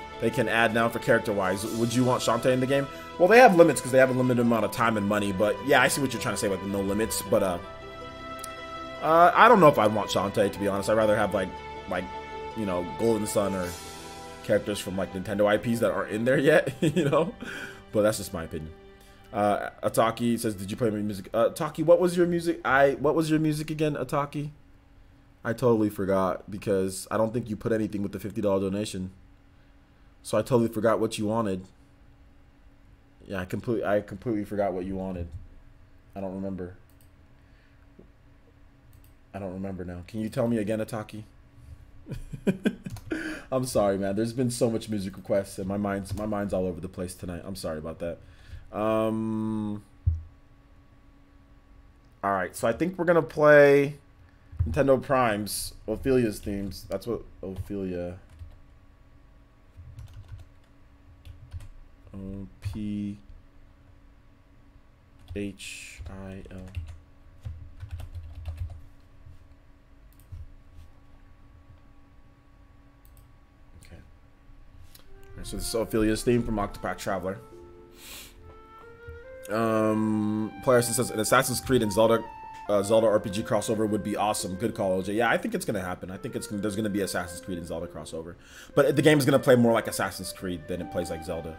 add now for character-wise. Would you want Shantae in the game? Well, they have limits because they have a limited amount of time and money, but yeah, I see what you're trying to say about the no limits, but I don't know if I'd want Shantae, to be honest. I'd rather have like you know, Golden Sun or characters from like Nintendo IPs that aren't in there yet, you know? But that's just my opinion. Ataki says, did you play my music? Ataki, what was your music? What was your music again, Ataki? I totally forgot because I don't think you put anything with the $50 donation. So I totally forgot what you wanted. Yeah, I completely forgot what you wanted. I don't remember. I don't remember now. Can you tell me again, Ataki? I'm sorry, man. There's been so much music requests and my mind's all over the place tonight. I'm sorry about that. All right, so I think we're gonna play Nintendo Prime's Ophelia's themes. That's what Ophelia. OPHIL. Okay. Right, so this is Ophelia's theme from Octopath Traveler. Playerson says an Assassin's Creed and Zelda RPG crossover would be awesome. Good call, OJ. Yeah, I think it's gonna happen. I think there's gonna be Assassin's Creed and Zelda crossover, but the game is gonna play more like Assassin's Creed than it plays like Zelda.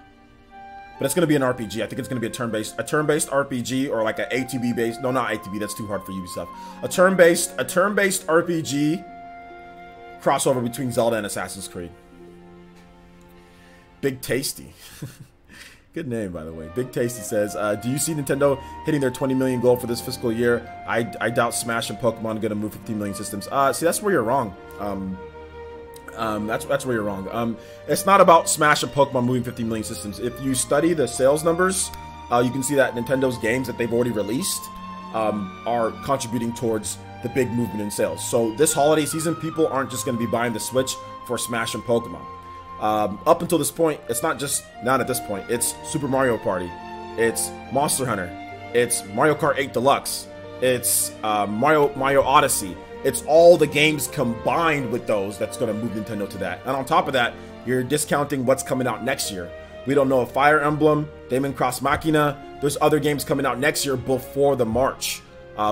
But it's gonna be an RPG. I think it's gonna be a turn-based RPG or like an ATB based. No, not ATB. That's too hard for Ubisoft. A turn-based RPG crossover between Zelda and Assassin's Creed. Big Tasty. Good name, by the way. Big Tasty says, do you see Nintendo hitting their 20 million goal for this fiscal year? I doubt Smash and Pokemon are going to move 15 million systems. See, that's where you're wrong. That's where you're wrong. It's not about Smash and Pokemon moving 15 million systems. If you study the sales numbers, you can see that Nintendo's games that they've already released are contributing towards the big movement in sales. So this holiday season, people aren't just going to be buying the Switch for Smash and Pokemon. Up until this point, it's not at this point, it's Super Mario Party, it's Monster Hunter, it's Mario Kart 8 Deluxe, it's Mario Odyssey. It's all the games combined with those that's going to move Nintendo to that. And on top of that, you're discounting what's coming out next year. We don't know if Fire Emblem, Daemon Cross Machina, there's other games coming out next year before the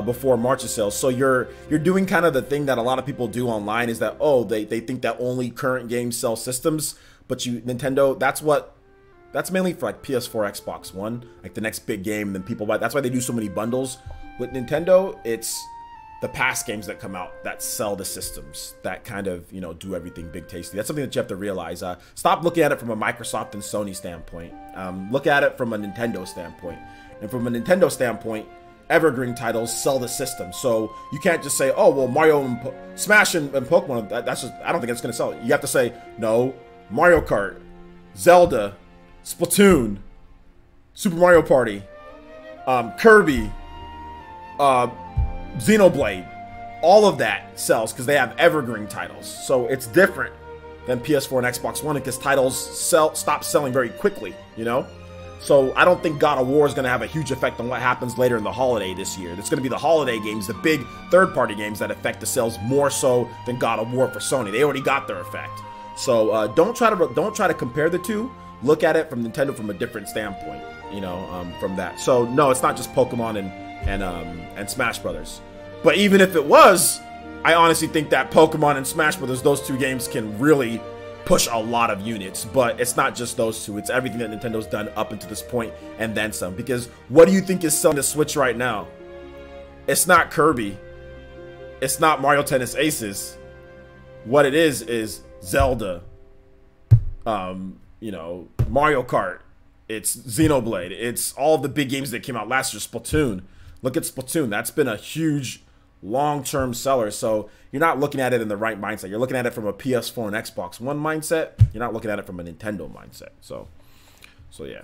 before March's sales. So you're doing kind of the thing that a lot of people do online, is that, oh, they think that only current games sell systems, but Nintendo, that's mainly for like PS4, Xbox One, like the next big game, and then people buy. That's why they do so many bundles. With Nintendo, it's the past games that come out that sell the systems, that kind of, you know, do everything big tasty. That's something that you have to realize. Stop looking at it from a Microsoft and Sony standpoint. Look at it from a Nintendo standpoint. And from a Nintendo standpoint, evergreen titles sell the system. So you can't just say, oh, well, Mario and Smash and Pokemon, that's just, I don't think it's going to sell it. You have to say, no, Mario Kart, Zelda, Splatoon, Super Mario Party, Kirby, Xenoblade, all of that sells because they have evergreen titles. So it's different than PS4 and Xbox One because titles stop selling very quickly, you know? So I don't think God of War is going to have a huge effect on what happens later in the holiday this year. It's going to be the holiday games, the big third-party games that affect the sales more so than God of War for Sony. They already got their effect. So don't try to compare the two. Look at it from Nintendo from a different standpoint, you know, from that. So no, it's not just Pokemon and Smash Brothers. But even if it was, I honestly think that Pokemon and Smash Brothers, those two games can really push a lot of units. But it's not just those two. It's everything that Nintendo's done up until this point and then some. Because what do you think is selling the Switch right now? It's not Kirby. It's not Mario Tennis Aces. What it is Zelda. You know, Mario Kart. It's Xenoblade. It's all the big games that came out last year. Splatoon. Look at Splatoon. That's been a huge long-term seller. So you're not looking at it in the right mindset. You're looking at it from a PS4 and Xbox One mindset. You're not looking at it from a Nintendo mindset. So yeah.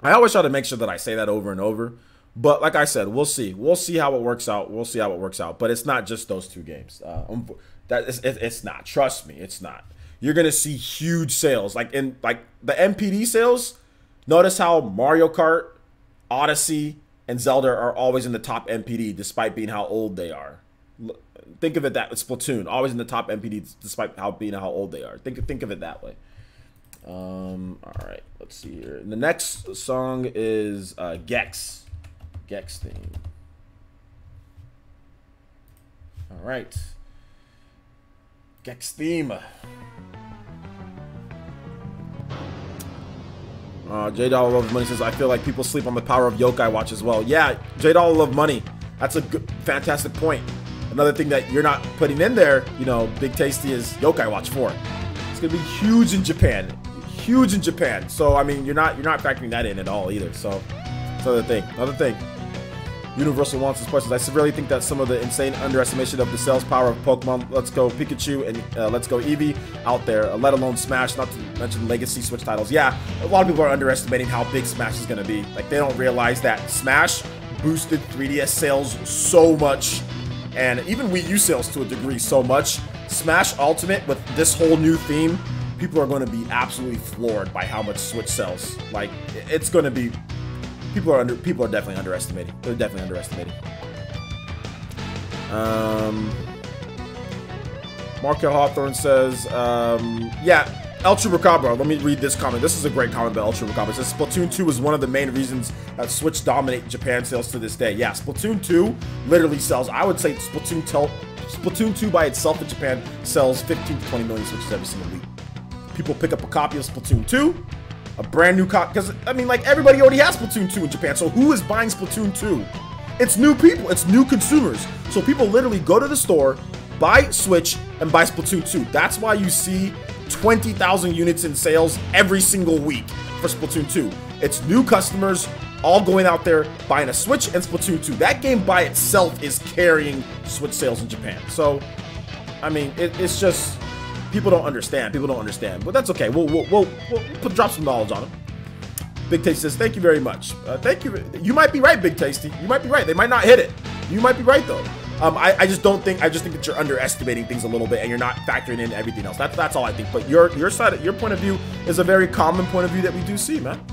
I always try to make sure that I say that over and over. But like I said, we'll see. We'll see how it works out. We'll see how it works out. But it's not just those two games. It's not. Trust me, it's not. You're gonna see huge sales. Like in the MPD sales. Notice how Mario Kart, Odyssey, and Zelda are always in the top MPD despite being how old they are. Think of it that with Splatoon, always in the top MPD despite being how old they are. Think of it that way. All right, let's see here. And the next song is Gex theme. All right, Gex theme. J Dollar Love Money says, I feel like people sleep on the power of Yokai Watch as well. Yeah, J Dollar Love Money. That's a good, fantastic point. Another thing that you're not putting in there, you know, Big Tasty, is Yokai Watch 4. It's gonna be huge in Japan. Huge in Japan. So I mean, you're not factoring that in at all either. So it's another thing. Universal wants this questions. I severely think that some of the insane underestimation of the sales power of Pokemon Let's Go Pikachu and Let's Go Eevee out there, let alone Smash, not to mention legacy Switch titles. Yeah, a lot of people are underestimating how big Smash is going to be. Like, they don't realize that Smash boosted 3DS sales so much, and even Wii U sales to a degree so much. Smash Ultimate, with this whole new theme, people are going to be absolutely floored by how much Switch sells. Like, it's going to be... People are definitely underestimating. They're definitely underestimating. Markel Hawthorne says, yeah, El Chupacabra. Let me read this comment. This is a great comment by El Chupacabra. It says, Splatoon 2 is one of the main reasons that Switch dominate Japan sales to this day. Yeah, Splatoon 2 literally sells, I would say Splatoon 2 by itself in Japan sells 15 to 20 million Switches every single week. People pick up a copy of Splatoon 2. A brand new copy, because I mean, like, everybody already has Splatoon 2 in Japan, so who is buying Splatoon 2? It's new people, it's new consumers. So people literally go to the store, buy Switch, and buy Splatoon 2. That's why you see 20,000 units in sales every single week for Splatoon 2. It's new customers all going out there buying a Switch and Splatoon 2. That game by itself is carrying Switch sales in Japan. So, I mean, it's just... People don't understand. But that's okay. We'll drop some knowledge on them. Big Tasty says, thank you very much. Thank you. You might be right, Big Tasty. You might be right. They might not hit it. You might be right, though. I just think that you're underestimating things a little bit, and you're not factoring in everything else. That's all I think. But your point of view is a very common point of view that we do see, man.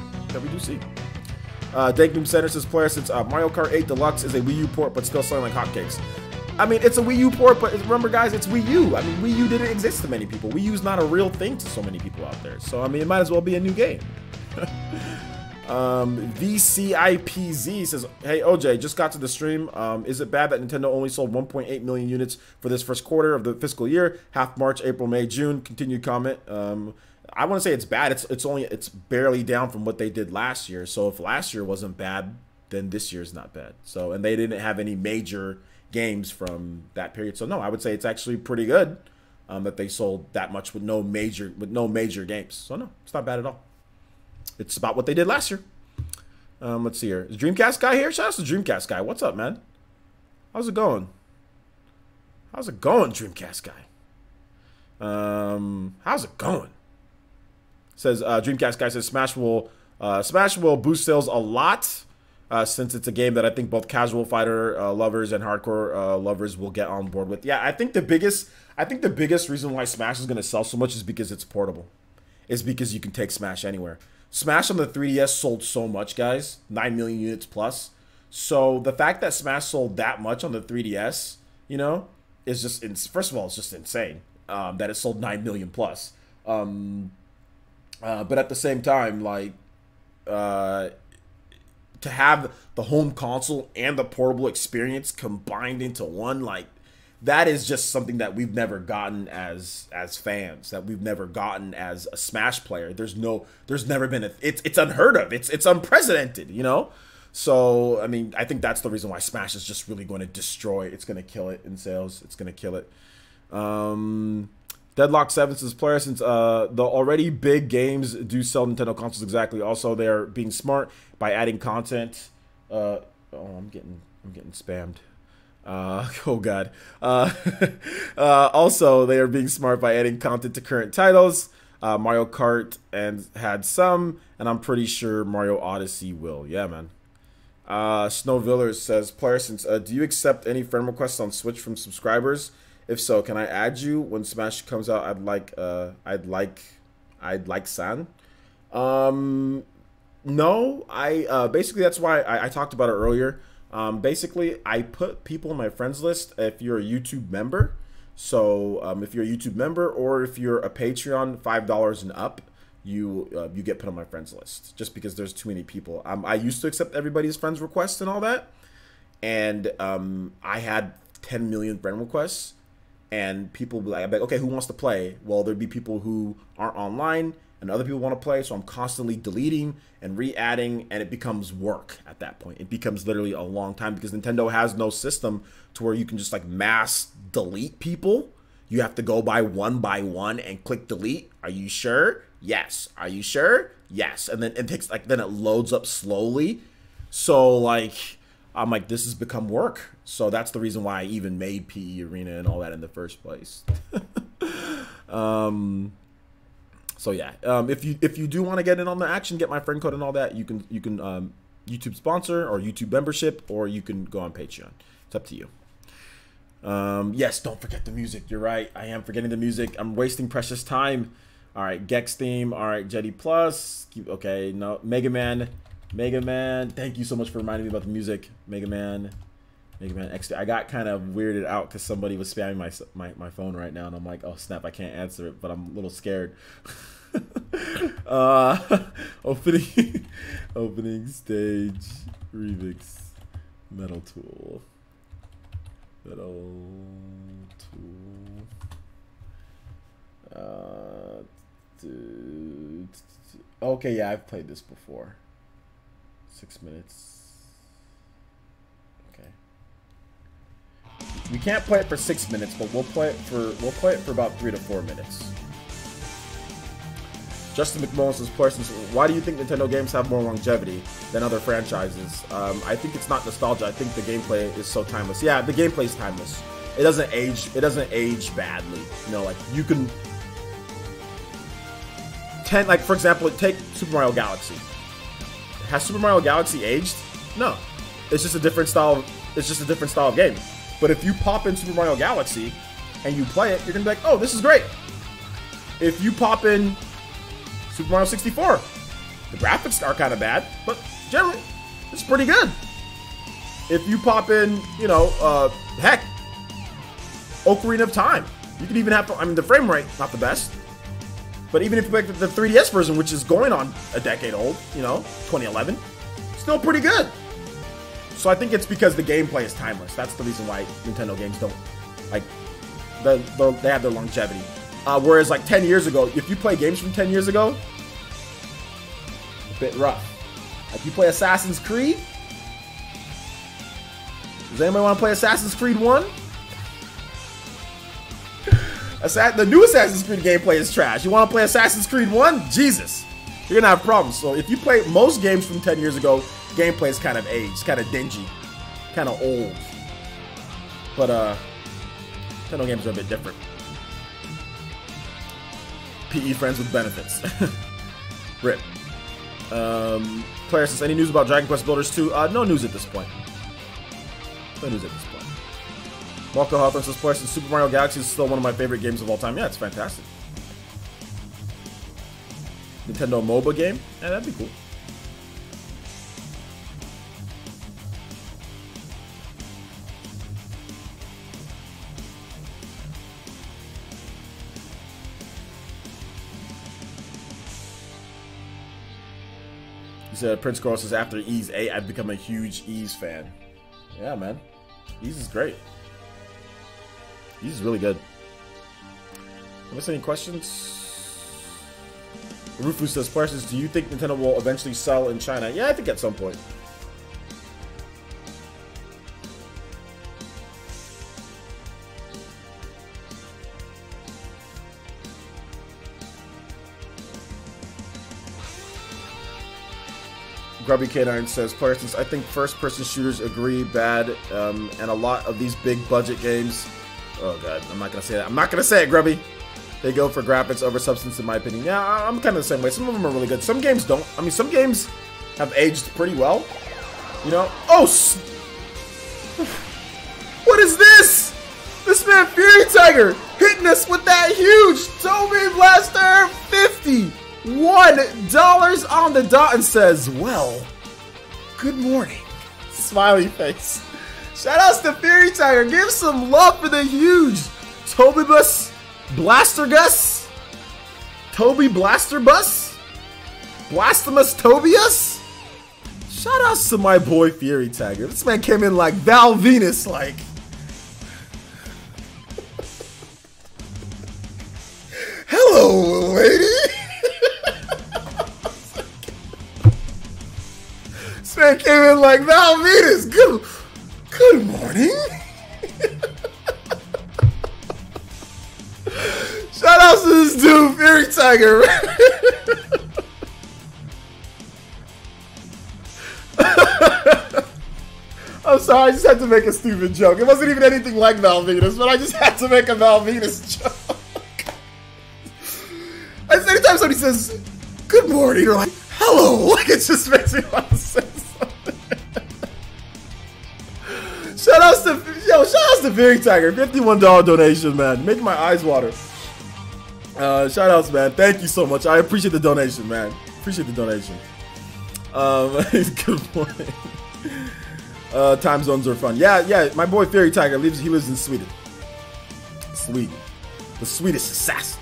Danknoom Center says, player, since Mario Kart 8 Deluxe is a Wii U port, but still selling like hotcakes. I mean, it's a Wii U port, but remember, guys, it's Wii U. I mean, Wii U didn't exist to many people. Wii U's not a real thing to so many people out there. So, I mean, it might as well be a new game. VCIPZ says, hey OJ, just got to the stream. Is it bad that Nintendo only sold 1.8 million units for this first quarter of the fiscal year? Half March, April, May, June. Continued comment. I want to say it's bad. It's barely down from what they did last year. So if last year wasn't bad, then this year's not bad. So, and they didn't have any major games from that period. So no, I would say it's actually pretty good that they sold that much with no major games. So no, it's not bad at all. It's about what they did last year. Let's see here. Is Dreamcast Guy here? Shout out to Dreamcast Guy. What's up, man? How's it going? How's it going, Dreamcast Guy? How's it going? Says Dreamcast Guy says Smash will boost sales a lot since it's a game that I think both casual fighter lovers and hardcore lovers will get on board with. Yeah, I think the biggest reason why Smash is going to sell so much is because it's portable. It's because you can take Smash anywhere. Smash on the 3DS sold so much, guys. 9 million units plus. So the fact that Smash sold that much on the 3DS, you know, is just, first of all, it's just insane that it sold 9 million plus. But at the same time, like, to have the home console and the portable experience combined into one, like, that is just something that we've never gotten as fans, that we've never gotten as a Smash player. There's never been it's unheard of. It's unprecedented, you know? So, I mean, I think that's the reason why Smash is just really going to destroy. It's going to kill it in sales. It's going to kill it. Deadlock 7 says, player, since the already big games do sell Nintendo consoles exactly. Also, they're being smart by adding content. Oh, I'm getting spammed. Oh god. Also, they are being smart by adding content to current titles. Mario Kart had some, and I'm pretty sure Mario Odyssey will. Yeah, man. Snowvillers says, player, since do you accept any friend requests on Switch from subscribers? If so, can I add you when Smash comes out? I'd like San. No, basically that's why I talked about it earlier. Basically, I put people on my friends list if you're a YouTube member. So if you're a YouTube member or if you're a Patreon, $5 and up, you get put on my friends list. Just because there's too many people. I used to accept everybody's friends requests and all that, and I had 10 million friend requests, and people would be like, okay, who wants to play? Well, there'd be people who aren't online, and other people want to play, so I'm constantly deleting and re-adding, and it becomes work at that point. It becomes literally a long time because Nintendo has no system to where you can just like mass delete people. You have to go by one and click delete. Are you sure? Yes. Are you sure? Yes. And then it takes then it loads up slowly. So like I'm like, this has become work. So that's the reason why I even made PE Arena and all that in the first place. So yeah, if you do want to get in on the action, get my friend code and all that, you can YouTube sponsor or YouTube membership, or you can go on Patreon. It's up to you. Yes, don't forget the music. You're right. I am forgetting the music. I'm wasting precious time. All right, Gex theme. All right, Jetty Plus. Okay, no, Mega Man. Thank you so much for reminding me about the music. Mega Man X. I got kind of weirded out because somebody was spamming my phone right now, and I'm like, oh snap, I can't answer it, but I'm a little scared. Opening stage remix. Metal Tool. Okay, yeah, I've played this before. 6 minutes. Okay. We can't play it for 6 minutes, but we'll play it for about 3 to 4 minutes. Justin McMullen says, why do you think Nintendo games have more longevity than other franchises? I think it's not nostalgia. I think the gameplay is so timeless. Yeah, the gameplay is timeless. It doesn't age badly. You know, like you can like for example, take Super Mario Galaxy. Has Super Mario Galaxy aged? No. It's just a different style. It's just a different style of game. But if you pop in Super Mario Galaxy and you play it, you're gonna be like, oh, this is great. If you pop in Super Mario 64, the graphics are kind of bad, but generally, it's pretty good. If you pop in, you know, heck, Ocarina of Time, you can even have, I mean, the frame rate, not the best, But even if you pick the 3DS version, which is going on a decade old, you know, 2011, still pretty good. So I think it's because the gameplay is timeless. That's the reason why Nintendo games don't, like, they have their longevity. Whereas like 10 years ago, if you play games from 10 years ago, a bit rough. Like you play Assassin's Creed. Does anybody want to play Assassin's Creed 1? The new Assassin's Creed gameplay is trash. You want to play Assassin's Creed 1? Jesus. You're going to have problems. So if you play most games from 10 years ago, gameplay is kind of aged, kind of dingy, kind of old. But Nintendo games are a bit different. PE friends with benefits. Rip. Player says, any news about Dragon Quest Builders 2? No news at this point. No news at this point. Marco Hawthorne says, player says, Super Mario Galaxy is still one of my favorite games of all time. Yeah, it's fantastic. Nintendo MOBA game? Yeah, that'd be cool. He said, Prince Carl says, after Ys 8, I've become a huge Ys fan. Yeah, man. Ys is great. Ys is really good. Have any questions? Rufus says, Parsons, do you think Nintendo will eventually sell in China? Yeah, I think at some point. Grubby K9 says, Parsons, I think first-person shooters agree bad, and a lot of these big-budget games... Oh, God, I'm not going to say that. I'm not going to say it, Grubby. They go for graphics over substance, in my opinion. Yeah, I'm kind of the same way. Some of them are really good. Some games don't. I mean, some games have aged pretty well. You know? Oh! What is this? This man, Fury Tiger, hitting us with that huge Toby Blaster 51 on the dot and says, well, good morning. Smiley face. Shout outs to Fury Tiger. Give some love for the huge Toby Blaster Gus? Toby Blaster Bus? Blastomus Tobius? Shout outs to my boy Fury Tiger. This man came in like Val Venus, like. Hello, lady. This man came in like Val Venus. Good morning. Shout out to this dude, Fury Tiger. I'm sorry, I just had to make a stupid joke. It wasn't even anything like Val Venus, but I just had to make a Val Venus joke. Anytime somebody says, good morning, you're like, hello. Like, it just makes me want to say something. Shout outs to Fury Tiger. $51 donation, man. Making my eyes water. Shout outs, man. Thank you so much. I appreciate the donation, man. Appreciate the donation. Good morning. Time zones are fun. Yeah. My boy Fury Tiger he lives in Sweden. The Swedish assassin.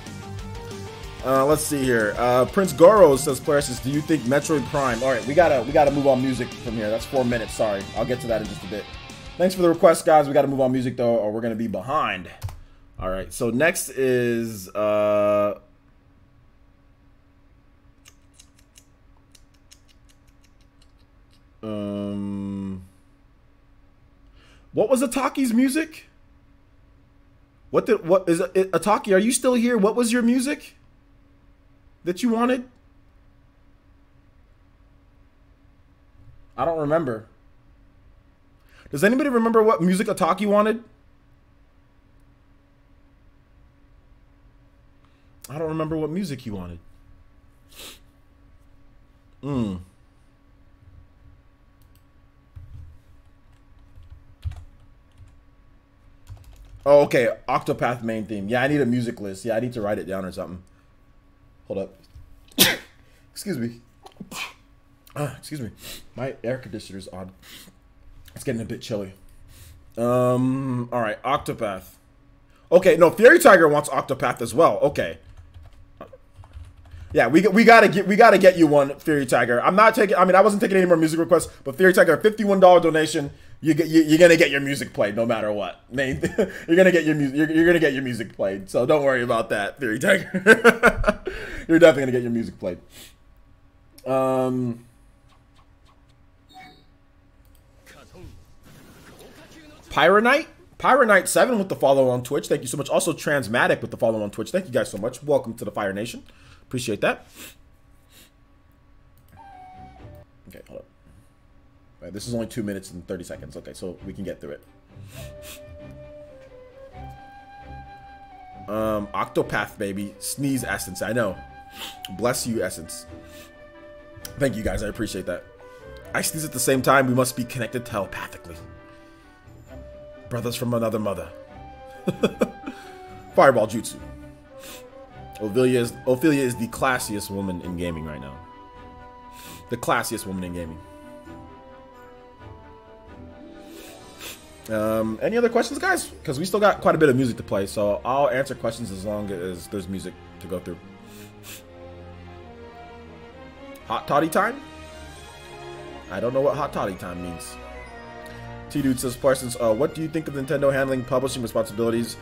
Let's see here. Prince Goro says, Clarice, do you think Metroid Prime? All right, we gotta move on music from here. That's 4 minutes. Sorry, I'll get to that in just a bit. Thanks for the request, guys. We gotta move on music though, or we're gonna be behind. All right. So next is what was Ataki's music? What is it? Ataki, are you still here? What was your music that you wanted? I don't remember. Does anybody remember what music Ataki wanted? I don't remember what music he wanted. Oh, okay. Octopath main theme. Yeah, I need a music list. Yeah, I need to write it down or something. Hold up. Excuse me. Excuse me. My air conditioner's on. It's getting a bit chilly. All right. Octopath. Okay, no, Fury Tiger wants Octopath as well. Okay. Yeah, we gotta get you one, Fury Tiger. I'm not taking. I mean, I wasn't taking any more music requests, but Fury Tiger, $51 donation. You're gonna get your music played no matter what. Man, you're gonna get your music. You're gonna get your music played. So don't worry about that, Fury Tiger. You're definitely gonna get your music played. Pyronite 7 with the follow on Twitch. Thank you so much. Also Transmatic with the follow on Twitch. Thank you guys so much. Welcome to the Fire Nation. Appreciate that. Okay, hold up. All right, this is only 2 minutes and 30 seconds. Okay, so we can get through it. Octopath, baby. Sneeze Essence. I know. Bless you, Essence. Thank you guys. I appreciate that. I sneeze at the same time. We must be connected telepathically. Brothers from another mother. Fireball Jutsu. Ophelia is the classiest woman in gaming right now. The classiest woman in gaming. Any other questions, guys? Because we still got quite a bit of music to play, so I'll answer questions as long as there's music to go through. Hot toddy time? I don't know what hot toddy time means. T-Dude says, Parsons, what do you think of Nintendo handling publishing responsibilities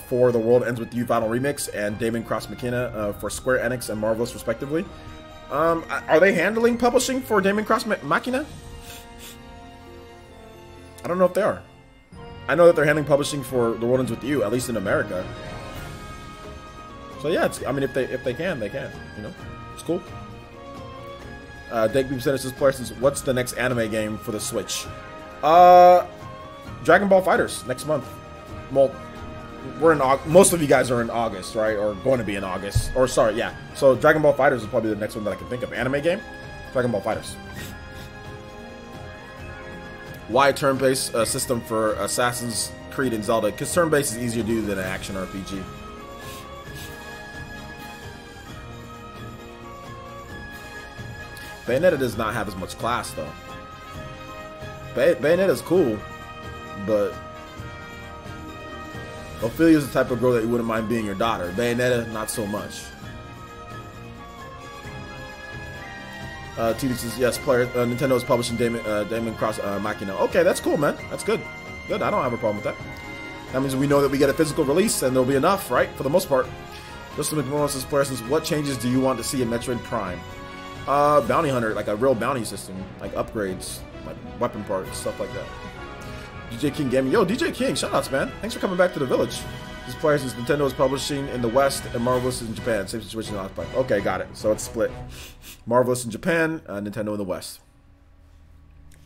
for The World Ends With You Final Remix and Damon Cross Machina for Square Enix and Marvelous, respectively? Are they handling publishing for Damon Cross Machina? I don't know if they are. I know that they're handling publishing for The World Ends With You, at least in America. So yeah, I mean, if they can, they can. You know, it's cool. Dake Beam says, Parsons, what's the next anime game for the Switch? Dragon Ball FighterZ next month. Well, we're in most of you guys are in August, right? Or going to be in August. Or sorry, yeah. So Dragon Ball FighterZ is probably the next one that I can think of. Anime game? Dragon Ball FighterZ. Why a turn-based system for Assassin's Creed and Zelda? Because turn-based is easier to do than an action RPG. Bayonetta does not have as much class, though. Bayonetta's cool, but Ophelia's the type of girl that you wouldn't mind being your daughter. Bayonetta, not so much. TD says, yes, Nintendo is publishing Damon Cross Machina. Okay, that's cool, man. That's good. Good, I don't have a problem with that. That means we know that we get a physical release, and there'll be enough, right? For the most part. Justin McMillan says, Parsons, what changes do you want to see in Metroid Prime? Bounty Hunter, like a real bounty system, like upgrades, like weapon parts, stuff like that. DJ King Gaming, yo, DJ King, shoutouts, man. Thanks for coming back to the village. This player says Nintendo is publishing in the West and Marvelous in Japan. Same situation in Octopath. Okay, got it. So it's split. Marvelous in Japan, Nintendo in the West.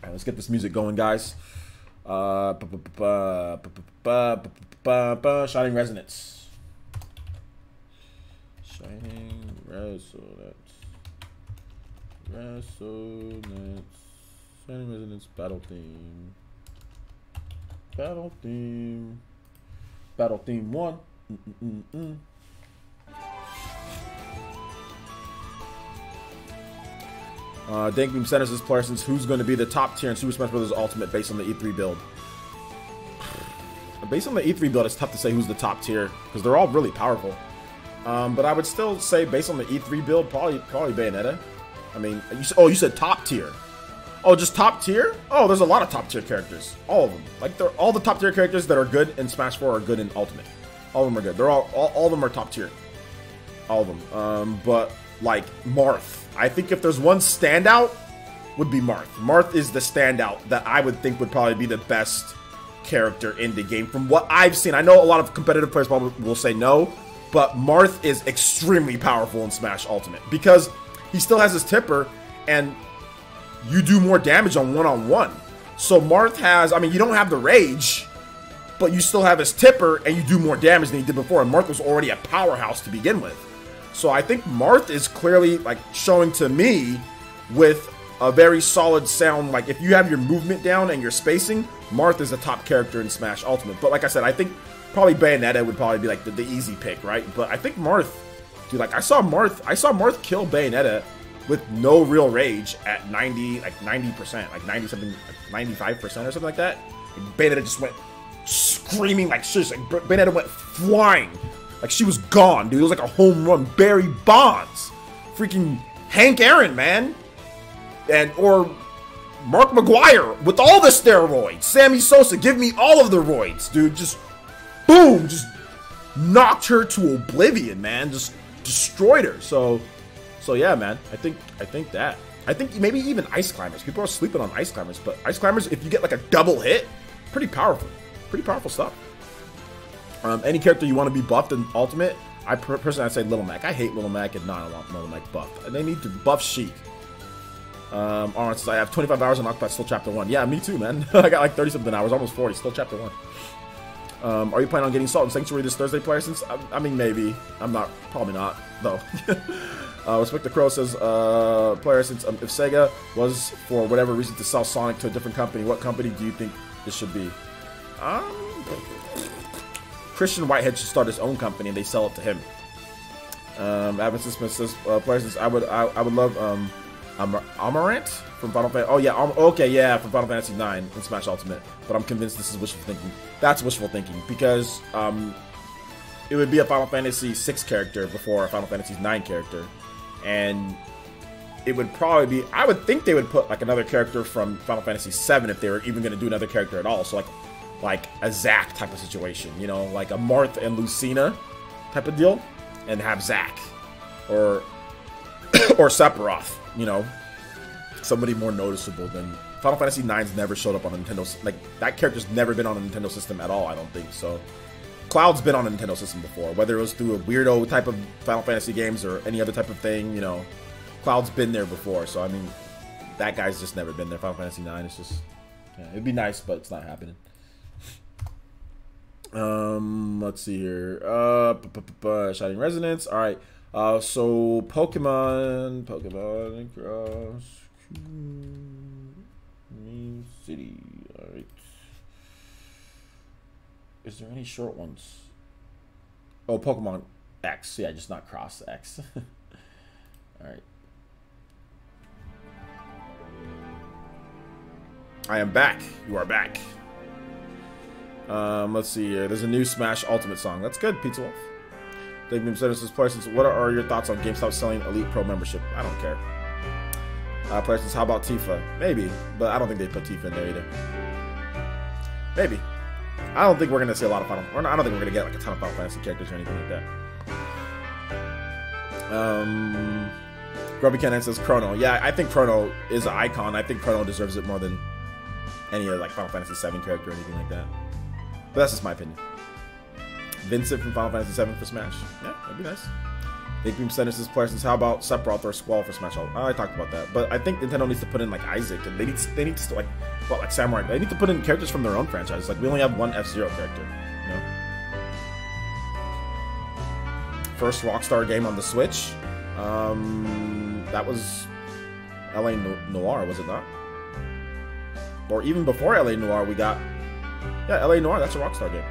All right, let's get this music going, guys. Shining Resonance. Shining Resonance. Resonance. Shining Resonance battle theme. Battle theme. Battle theme 1. Dankbeam Centers is Parsons. Who's going to be the top tier in Super Smash Bros. Ultimate based on the E3 build? Based on the E3 build, it's tough to say who's the top tier because they're all really powerful. But I would still say based on the E3 build, probably Bayonetta. I mean, you said top tier. Oh, just top tier? Oh, there's a lot of top tier characters. All of them. Like, all the top tier characters that are good in Smash 4 are good in Ultimate. All of them are good. They're all of them are top tier. All of them. But like Marth, I think if there's one standout, would be Marth. Marth is the standout that I would think would probably be the best character in the game from what I've seen. I know a lot of competitive players probably will say no, but Marth is extremely powerful in Smash Ultimate because he still has his tipper and you do more damage on one-on-one. So Marth has, I mean, you don't have the rage, but you still have his tipper and you do more damage than you did before. And Marth was already a powerhouse to begin with. So I think Marth is clearly like showing to me with a very solid sound. Like if you have your movement down and your spacing, Marth is a top character in Smash Ultimate. But like I said, I think probably Bayonetta would probably be like the easy pick, right? But I think Marth, dude, like I saw Marth kill Bayonetta with no real rage at 90%, like 90 something, like 95% or something like that. And Bayonetta just went screaming like seriously. Bayonetta went flying. Like she was gone, dude. It was like a home run. Barry Bonds. freaking Hank Aaron, man. Or Mark McGuire with all the steroids. Sammy Sosa, give me all of the roids, dude. Just boom, just knocked her to oblivion, man. Just destroyed her. So yeah, man. I think that. I think maybe even Ice Climbers. People are sleeping on Ice Climbers, but Ice Climbers, if you get like a double hit, pretty powerful. Pretty powerful stuff. Any character you want to be buffed in Ultimate, personally I'd say Little Mac. I hate Little Mac, and no, I don't want Little Mac buffed. And they need to buff Sheik. Arnold says, I have 25 hours on Octopath, still Chapter 1. Yeah, me too, man. I got like 30-something hours, almost 40, still Chapter 1. Are you planning on getting Salt and Sanctuary this Thursday, player? Since I mean, maybe. I'm not. Probably not, though. Respect the Crow says, player, since if Sega was, for whatever reason, to sell Sonic to a different company, what company do you think this should be? Christian Whitehead should start his own company and they sell it to him. Advent Smith says, player, since I would love Amarant from Final Fantasy. Oh yeah, okay, yeah, from Final Fantasy 9 and Smash Ultimate. But I'm convinced this is wishful thinking. That's wishful thinking because it would be a Final Fantasy 6 character before a Final Fantasy 9 character, and it would probably be. I would think they would put like another character from Final Fantasy 7 if they were even going to do another character at all. So like a Zack type of situation, you know, like a Marth and Lucina type of deal, and have Zack or Sephiroth. You know, somebody more noticeable than Final Fantasy 9's never showed up on a Nintendo. Like, that character's never been on a Nintendo system at all, I don't think. So, Cloud's been on a Nintendo system before, whether it was through a weirdo type of Final Fantasy games or any other type of thing, you know. Cloud's been there before, so I mean, that guy's just never been there. Final Fantasy 9 is just, yeah, it'd be nice, but it's not happening. Let's see here. Shining Resonance. All right. So Pokemon Cross City. All right. Is there any short ones? Oh, Pokemon X. Yeah, just not Cross X. All right. I am back. You are back. Let's see here. There's a new Smash Ultimate song. That's good, Pizza Wolf. Dave Beam says, Parsons, what are your thoughts on GameStop selling Elite Pro membership? I don't care. Parsons, how about Tifa? Maybe, but I don't think they put Tifa in there either. Maybe. I don't think we're gonna see a lot of Final. Or I don't think we're gonna get like a ton of Final Fantasy characters or anything like that. Grubby Cannon says Chrono. Yeah, I think Chrono is an icon. I think Chrono deserves it more than any other like Final Fantasy 7 character or anything like that. But that's just my opinion. Vincent from Final Fantasy 7 for Smash. Yeah, that'd be nice. Big Beam Sentences Parsons, how about Sephiroth or Squall for Smash? I talked about that, but I think Nintendo needs to put in like Isaac, and they need to like Samurai. They need to put in characters from their own franchise. Like we only have one F-Zero character, you know. First Rockstar game on the Switch. That was LA Noire, was it not? Or even before LA Noire, we got LA Noire. That's a Rockstar game.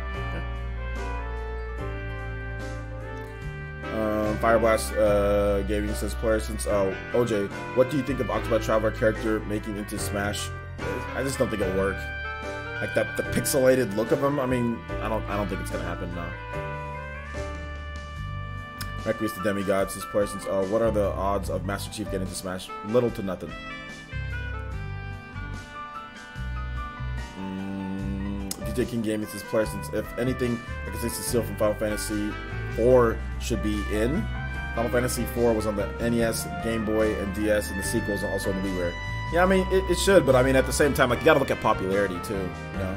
Fireblast Gaming says, player, since OJ, what do you think of Octopath Traveler character making into Smash? I just don't think it'll work. Like the pixelated look of him. I mean, I don't think it's gonna happen now. Requies the Demigod says, player, since what are the odds of Master Chief getting into Smash? Little to nothing. DJ King Gaming says, player, since if anything, I can say Cecile from Final Fantasy 4 should be in. Final Fantasy 4 was on the NES, Game Boy, and DS, and the sequels are also on the WiiWare. Yeah, I mean, it should, but I mean, at the same time, like, you gotta look at popularity, too, you know?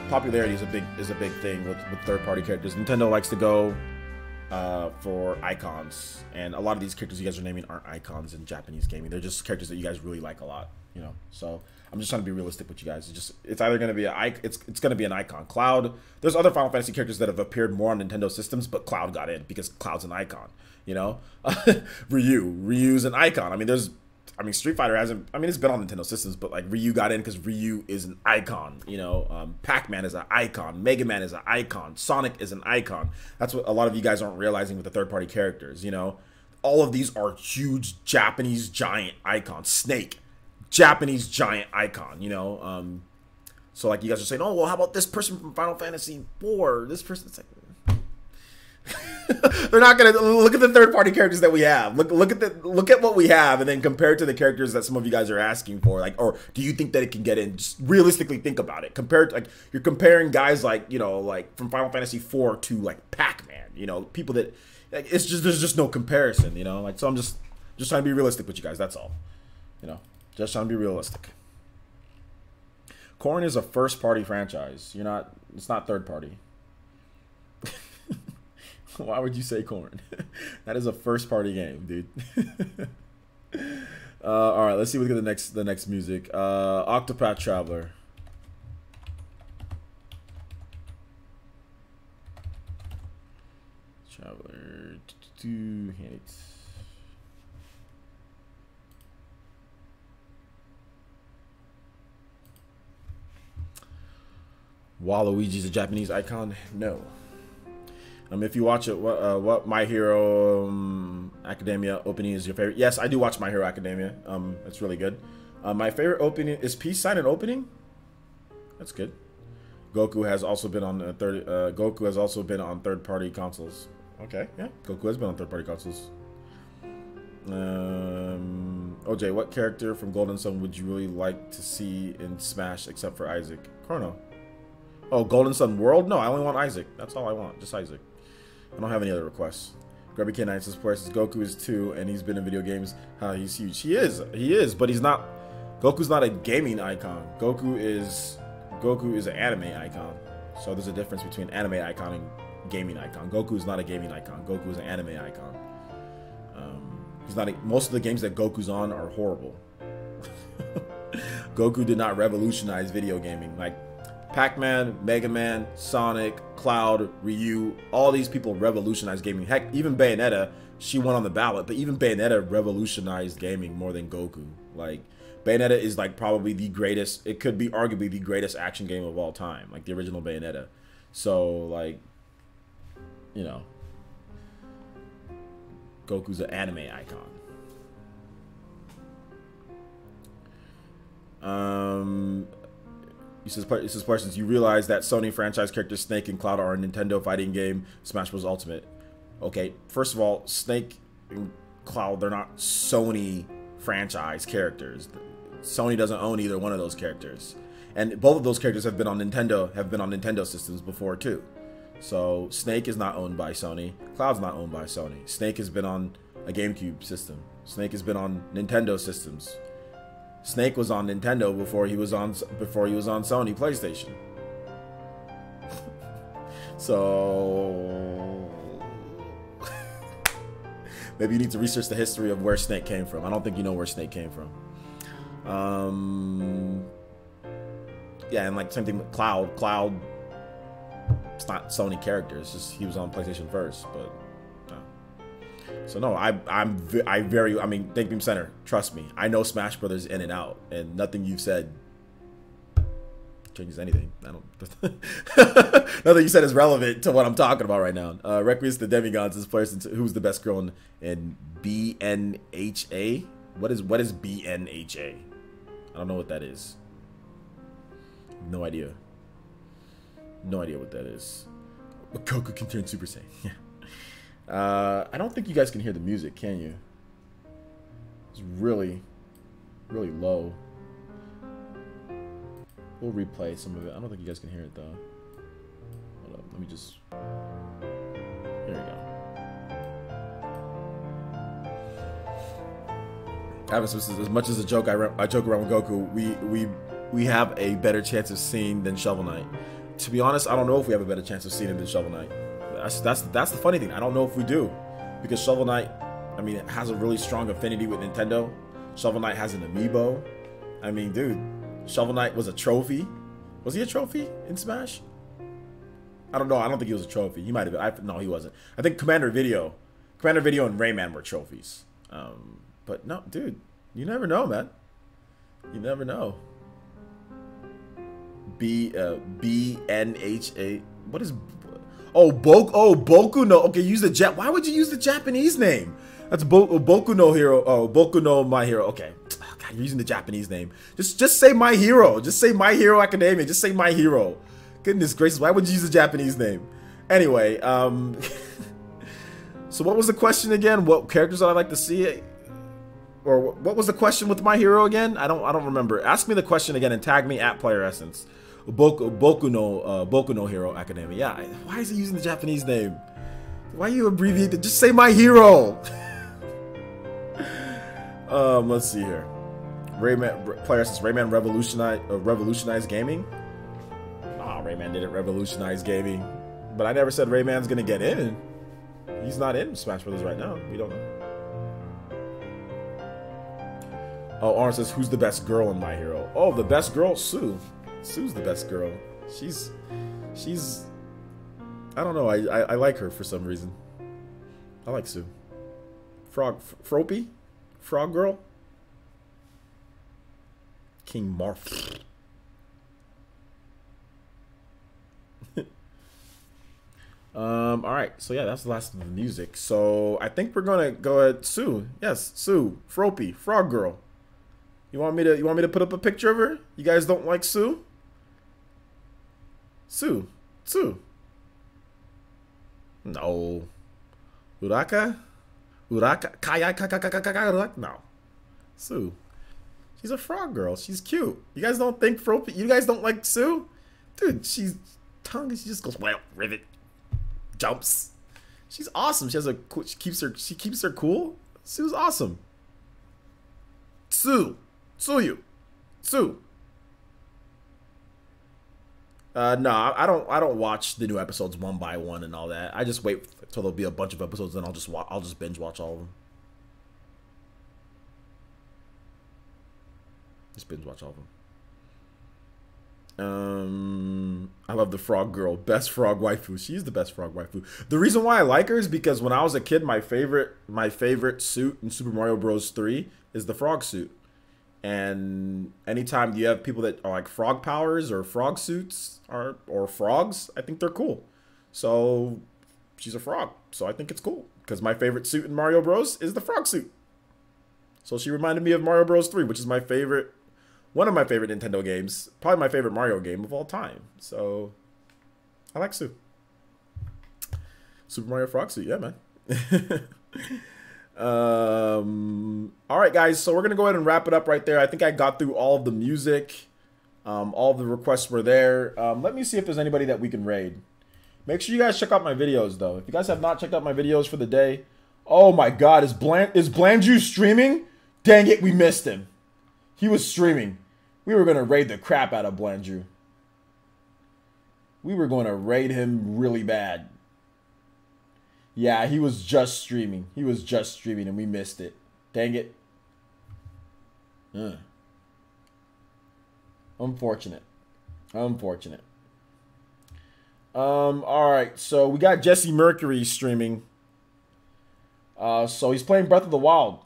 Popularity is a big thing with third-party characters. Nintendo likes to go for icons, and a lot of these characters you guys are naming aren't icons in Japanese gaming. They're just characters that you guys really like a lot, you know? So I'm just trying to be realistic with you guys. It's either going to be it's going to be an icon. Cloud. There's other Final Fantasy characters that have appeared more on Nintendo systems, but Cloud got in because Cloud's an icon. You know, Ryu's an icon. I mean, Street Fighter hasn't. I mean, it's been on Nintendo systems, but like Ryu got in because Ryu is an icon. You know, Pac-Man is an icon. Mega Man is an icon. Sonic is an icon. That's what a lot of you guys aren't realizing with the third-party characters. You know, all of these are huge Japanese giant icons. Snake. Japanese giant icon, you know. So like you guys are saying, oh well, how about this person from Final Fantasy 4? This person, it's like They're not gonna look at the third-party characters that we have. Look at what we have, and then compare it to the characters that some of you guys are asking for. Like, or do you think that it can get in? Just realistically think about it. Compared, like you're comparing guys like like from Final Fantasy IV to like Pac-Man. People that like, there's just no comparison. Like so I'm just trying to be realistic with you guys. That's all. Just trying to be realistic. Corn is a first-party franchise. It's not third-party. Why would you say Corn? That is a first-party game, dude. All right, let's see. Look at the next music. Octopath Traveler. Traveler. Hate. Waluigi's a Japanese icon? No. If you watch it, what My Hero Academia opening is your favorite? Yes, I do watch My Hero Academia. It's really good. My favorite opening is Peace Sign an opening. That's good. Goku has also been on third-party consoles. Okay, yeah, Goku has been on third-party consoles. OJ, what character from Golden Sun would you really like to see in Smash except for Isaac? Chrono. Oh, Golden Sun World? No, I only want Isaac. That's all I want. Just Isaac. I don't have any other requests. Grubby K9 says, Goku is 2 and he's been in video games. He's huge. He is, but he's not. Goku's not a gaming icon. Goku is an anime icon. So there's a difference between anime icon and gaming icon. Goku is not a gaming icon. Goku is an anime icon. He's not. Most of the games that Goku's on are horrible. Goku did not revolutionize video gaming. Like Pac-Man, Mega Man, Sonic, Cloud, Ryu, all these people revolutionized gaming. Heck, even Bayonetta, she went on the ballot, but even Bayonetta revolutionized gaming more than Goku. Like, Bayonetta is like probably the greatest, it could be arguably the greatest action game of all time, like the original Bayonetta. So, like, Goku's an anime icon. He says, questions. You realize that Sony franchise characters Snake and Cloud are a Nintendo fighting game, Smash Bros. Ultimate. Okay, first of all, Snake and Cloud, they're not Sony franchise characters. Sony doesn't own either one of those characters. And both of those characters have been on Nintendo systems before too. So Snake is not owned by Sony. Cloud's not owned by Sony. Snake has been on a GameCube system. Snake has been on Nintendo systems. Snake was on Nintendo before he was on Sony PlayStation. So maybe you need to research the history of where Snake came from. I don't think you know where Snake came from. Yeah, and like same thing with Cloud. Cloud, it's not Sony character. It's just he was on PlayStation first, but. So no, I mean, Think Beam Center, trust me, I know Smash Brothers in and out, and nothing you've said changes anything. I don't. Nothing you said is relevant to what I'm talking about right now. Requiesce the Demigods is players. Who's the best girl in BNHA? What is BNHA? I don't know what that is. No idea. No idea what that is. But Goku can turn Super Saiyan. Yeah. I don't think you guys can hear the music, can you? It's really, really low. We'll replay some of it. I don't think you guys can hear it though. Hold up, let me just. Here we go. As much as a joke, I joke around with Goku. We have a better chance of seeing than Shovel Knight. To be honest, I don't know if we have a better chance of seeing him than Shovel Knight. That's the funny thing. I don't know if we do, because Shovel Knight, I mean, it has a really strong affinity with Nintendo. Shovel Knight has an amiibo. I mean, dude, Shovel Knight was a trophy. Was he a trophy in Smash? I don't know. I don't think he was a trophy. He might have been. No, he wasn't. I think Commander Video and Rayman were trophies. But no, dude, you never know, man. You never know. BNHA. What is? Boku no. Okay, use the Why would you use the Japanese name? That's Boku no Hero. Oh, Boku no My Hero. Okay. Oh, God, you're using the Japanese name. Just say My Hero. Just say My Hero Academia. Just say My Hero. Goodness gracious, why would you use the Japanese name? Anyway, So what was the question again? What characters would I like to see? Or what was the question with My Hero again? I don't remember. Ask me the question again and tag me at Player Essence. Boku no Hero Academia. Yeah. Why is he using the Japanese name? Why you abbreviate it? Just say My Hero. Let's see here. Rayman Player Essence. Rayman revolutionized gaming. Nah, Rayman didn't revolutionize gaming. But I never said Rayman's gonna get in. He's not in Smash Brothers right now. We don't know. Oh, Orange says, who's the best girl in My Hero? Oh, the best girl? Sue. Sue's the best girl. She's I don't know. I like her for some reason. I like Sue. Froppy? Frog girl? King Marth. Alright, so yeah, that's the last of the music. So I think we're gonna go at Sue. Yes, Sue. Froppy. Frog girl. You want me to put up a picture of her? You guys don't like Sue? Sue. No. Uraka? Kaya? No. Sue. She's a frog girl. She's cute. You guys don't think Froppy? You guys don't like Sue? Dude, she's tongue. She just goes, well, rivet. Jumps. She's awesome. She has a cool, she keeps her cool. Sue's awesome. Sue. Sue. No, I don't watch the new episodes one by one and all that. I just wait till there'll be a bunch of episodes, and I'll just binge watch all of them. Just binge watch all of them. I love the frog girl. Best frog waifu. She's the best frog waifu. The reason why I like her is because when I was a kid, my favorite suit in Super Mario Bros. 3 is the frog suit. And anytime you have people that are like frog powers or frog suits or frogs, I think they're cool. So she's a frog. So I think it's cool because my favorite suit in Mario Bros. Is the frog suit. So she reminded me of Mario Bros. 3, which is one of my favorite Nintendo games. Probably my favorite Mario game of all time. So I like Sue. Super Mario Frog suit. Yeah, man. All right, guys. So we're going to go ahead and wrap it up right there. I think I got through all of the music. All of the requests were there. Let me see if there's anybody that we can raid. Make sure you guys check out my videos, though. If you guys have not checked out my videos for the day. Oh, my God. Is Blandrew streaming? Dang it. We missed him. He was streaming. We were going to raid the crap out of Blandrew. We were going to raid him really bad. Yeah, he was just streaming. And we missed it. Dang it. Unfortunate. Alright, so we got Jesse Mercury streaming. So he's playing Breath of the Wild.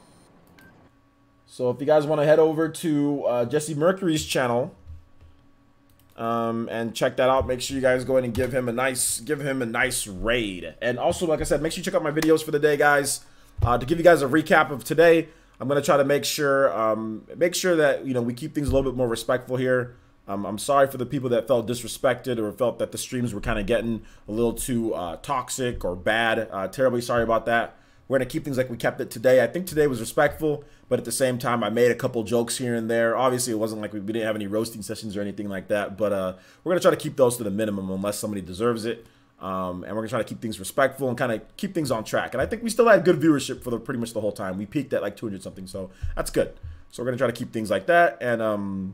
So if you guys want to head over to Jesse Mercury's channel and check that out, make sure you guys go ahead and give him a nice raid. And also, like I said, make sure you check out my videos for the day, guys. To give you guys a recap of today, I'm gonna try to make sure that we keep things a little bit more respectful here. I'm sorry for the people that felt disrespected or felt that the streams were kind of getting a little too toxic or bad. Terribly sorry about that. We're going to keep things like we kept it today. I think today was respectful, but at the same time, I made a couple jokes here and there. Obviously, it wasn't like we didn't have any roasting sessions or anything like that, but we're going to try to keep those to the minimum unless somebody deserves it. And we're going to try to keep things respectful and kind of keep things on track. And I think we still had good viewership for pretty much the whole time. We peaked at like 200 something, so that's good. So we're going to try to keep things like that. And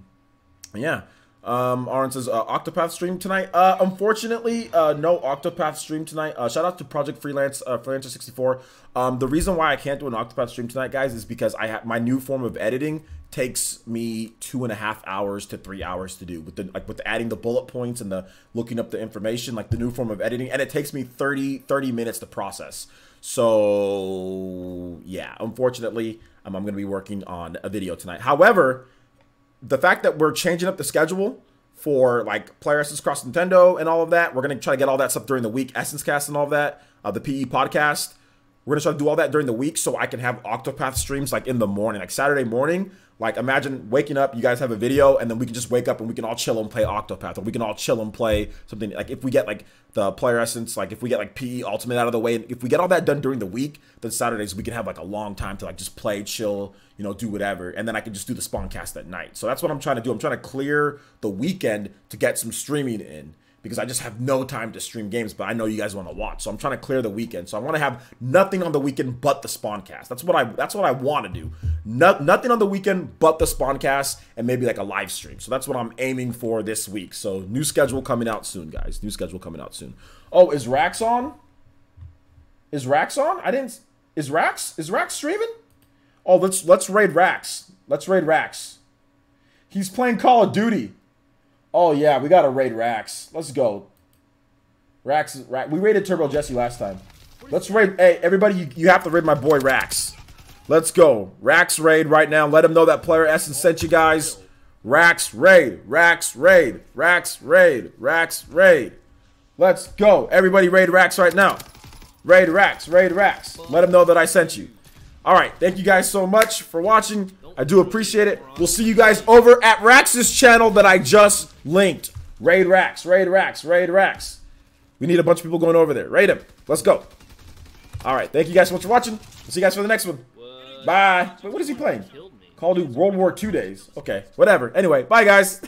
yeah. Aaron says, Octopath stream tonight. Unfortunately, no Octopath stream tonight. Shout out to Project Freelancer 64. The reason why I can't do an Octopath stream tonight, guys, is because my new form of editing takes me 2.5 hours to 3 hours to do with adding the bullet points and the looking up the information, like the new form of editing, and it takes me 30 minutes to process. So yeah, unfortunately, I'm going to be working on a video tonight. However, the fact that we're changing up the schedule for like Player Essence Cross Nintendo and all of that, we're going to try to get all that stuff during the week, Essence Cast and all of that, the PE podcast. We're gonna try to do all that during the week so I can have Octopath streams like in the morning, like Saturday morning. Like imagine waking up, you guys have a video, and then we can just wake up and we can all chill and play Octopath, or we can all chill and play something. Like if we get like the player essence, like if we get like PE Ultimate out of the way, and if we get all that done during the week, then Saturdays we can have like a long time to like just play, chill, you know, do whatever, and then I can just do the spawn cast at night. So that's what I'm trying to do. I'm trying to clear the weekend to get some streaming in, because I just have no time to stream games, but I know you guys want to watch. So I'm trying to clear the weekend. So I want to have nothing on the weekend but the spawn cast. That's what I want to do. Nothing on the weekend but the spawn cast, and maybe like a live stream. So that's what I'm aiming for this week. So new schedule coming out soon, guys. New schedule coming out soon. Oh, is Rax on? Is Rax on? Is Rax streaming? Oh, let's raid Rax. Let's raid Rax. He's playing Call of Duty. Oh, yeah, we got to raid Rax. Let's go. Rax. We raided Turbo Jesse last time. Let's raid. Hey, everybody, you have to raid my boy Rax. Let's go. Rax raid right now. Let him know that Player Essence sent you guys. Rax raid. Rax raid. Rax raid. Rax raid. Let's go. Everybody raid Rax right now. Raid Rax. Raid Rax. Let him know that I sent you. All right. Thank you guys so much for watching. I do appreciate it. We'll see you guys over at Rax's channel that I just linked. Raid Rax, Raid Rax, Raid Rax. We need a bunch of people going over there. Raid him. Let's go. All right. Thank you guys so much for watching. We'll see you guys for the next one. Bye. Wait, what is he playing? Call of Duty World War II days. Okay. Whatever. Anyway, bye, guys.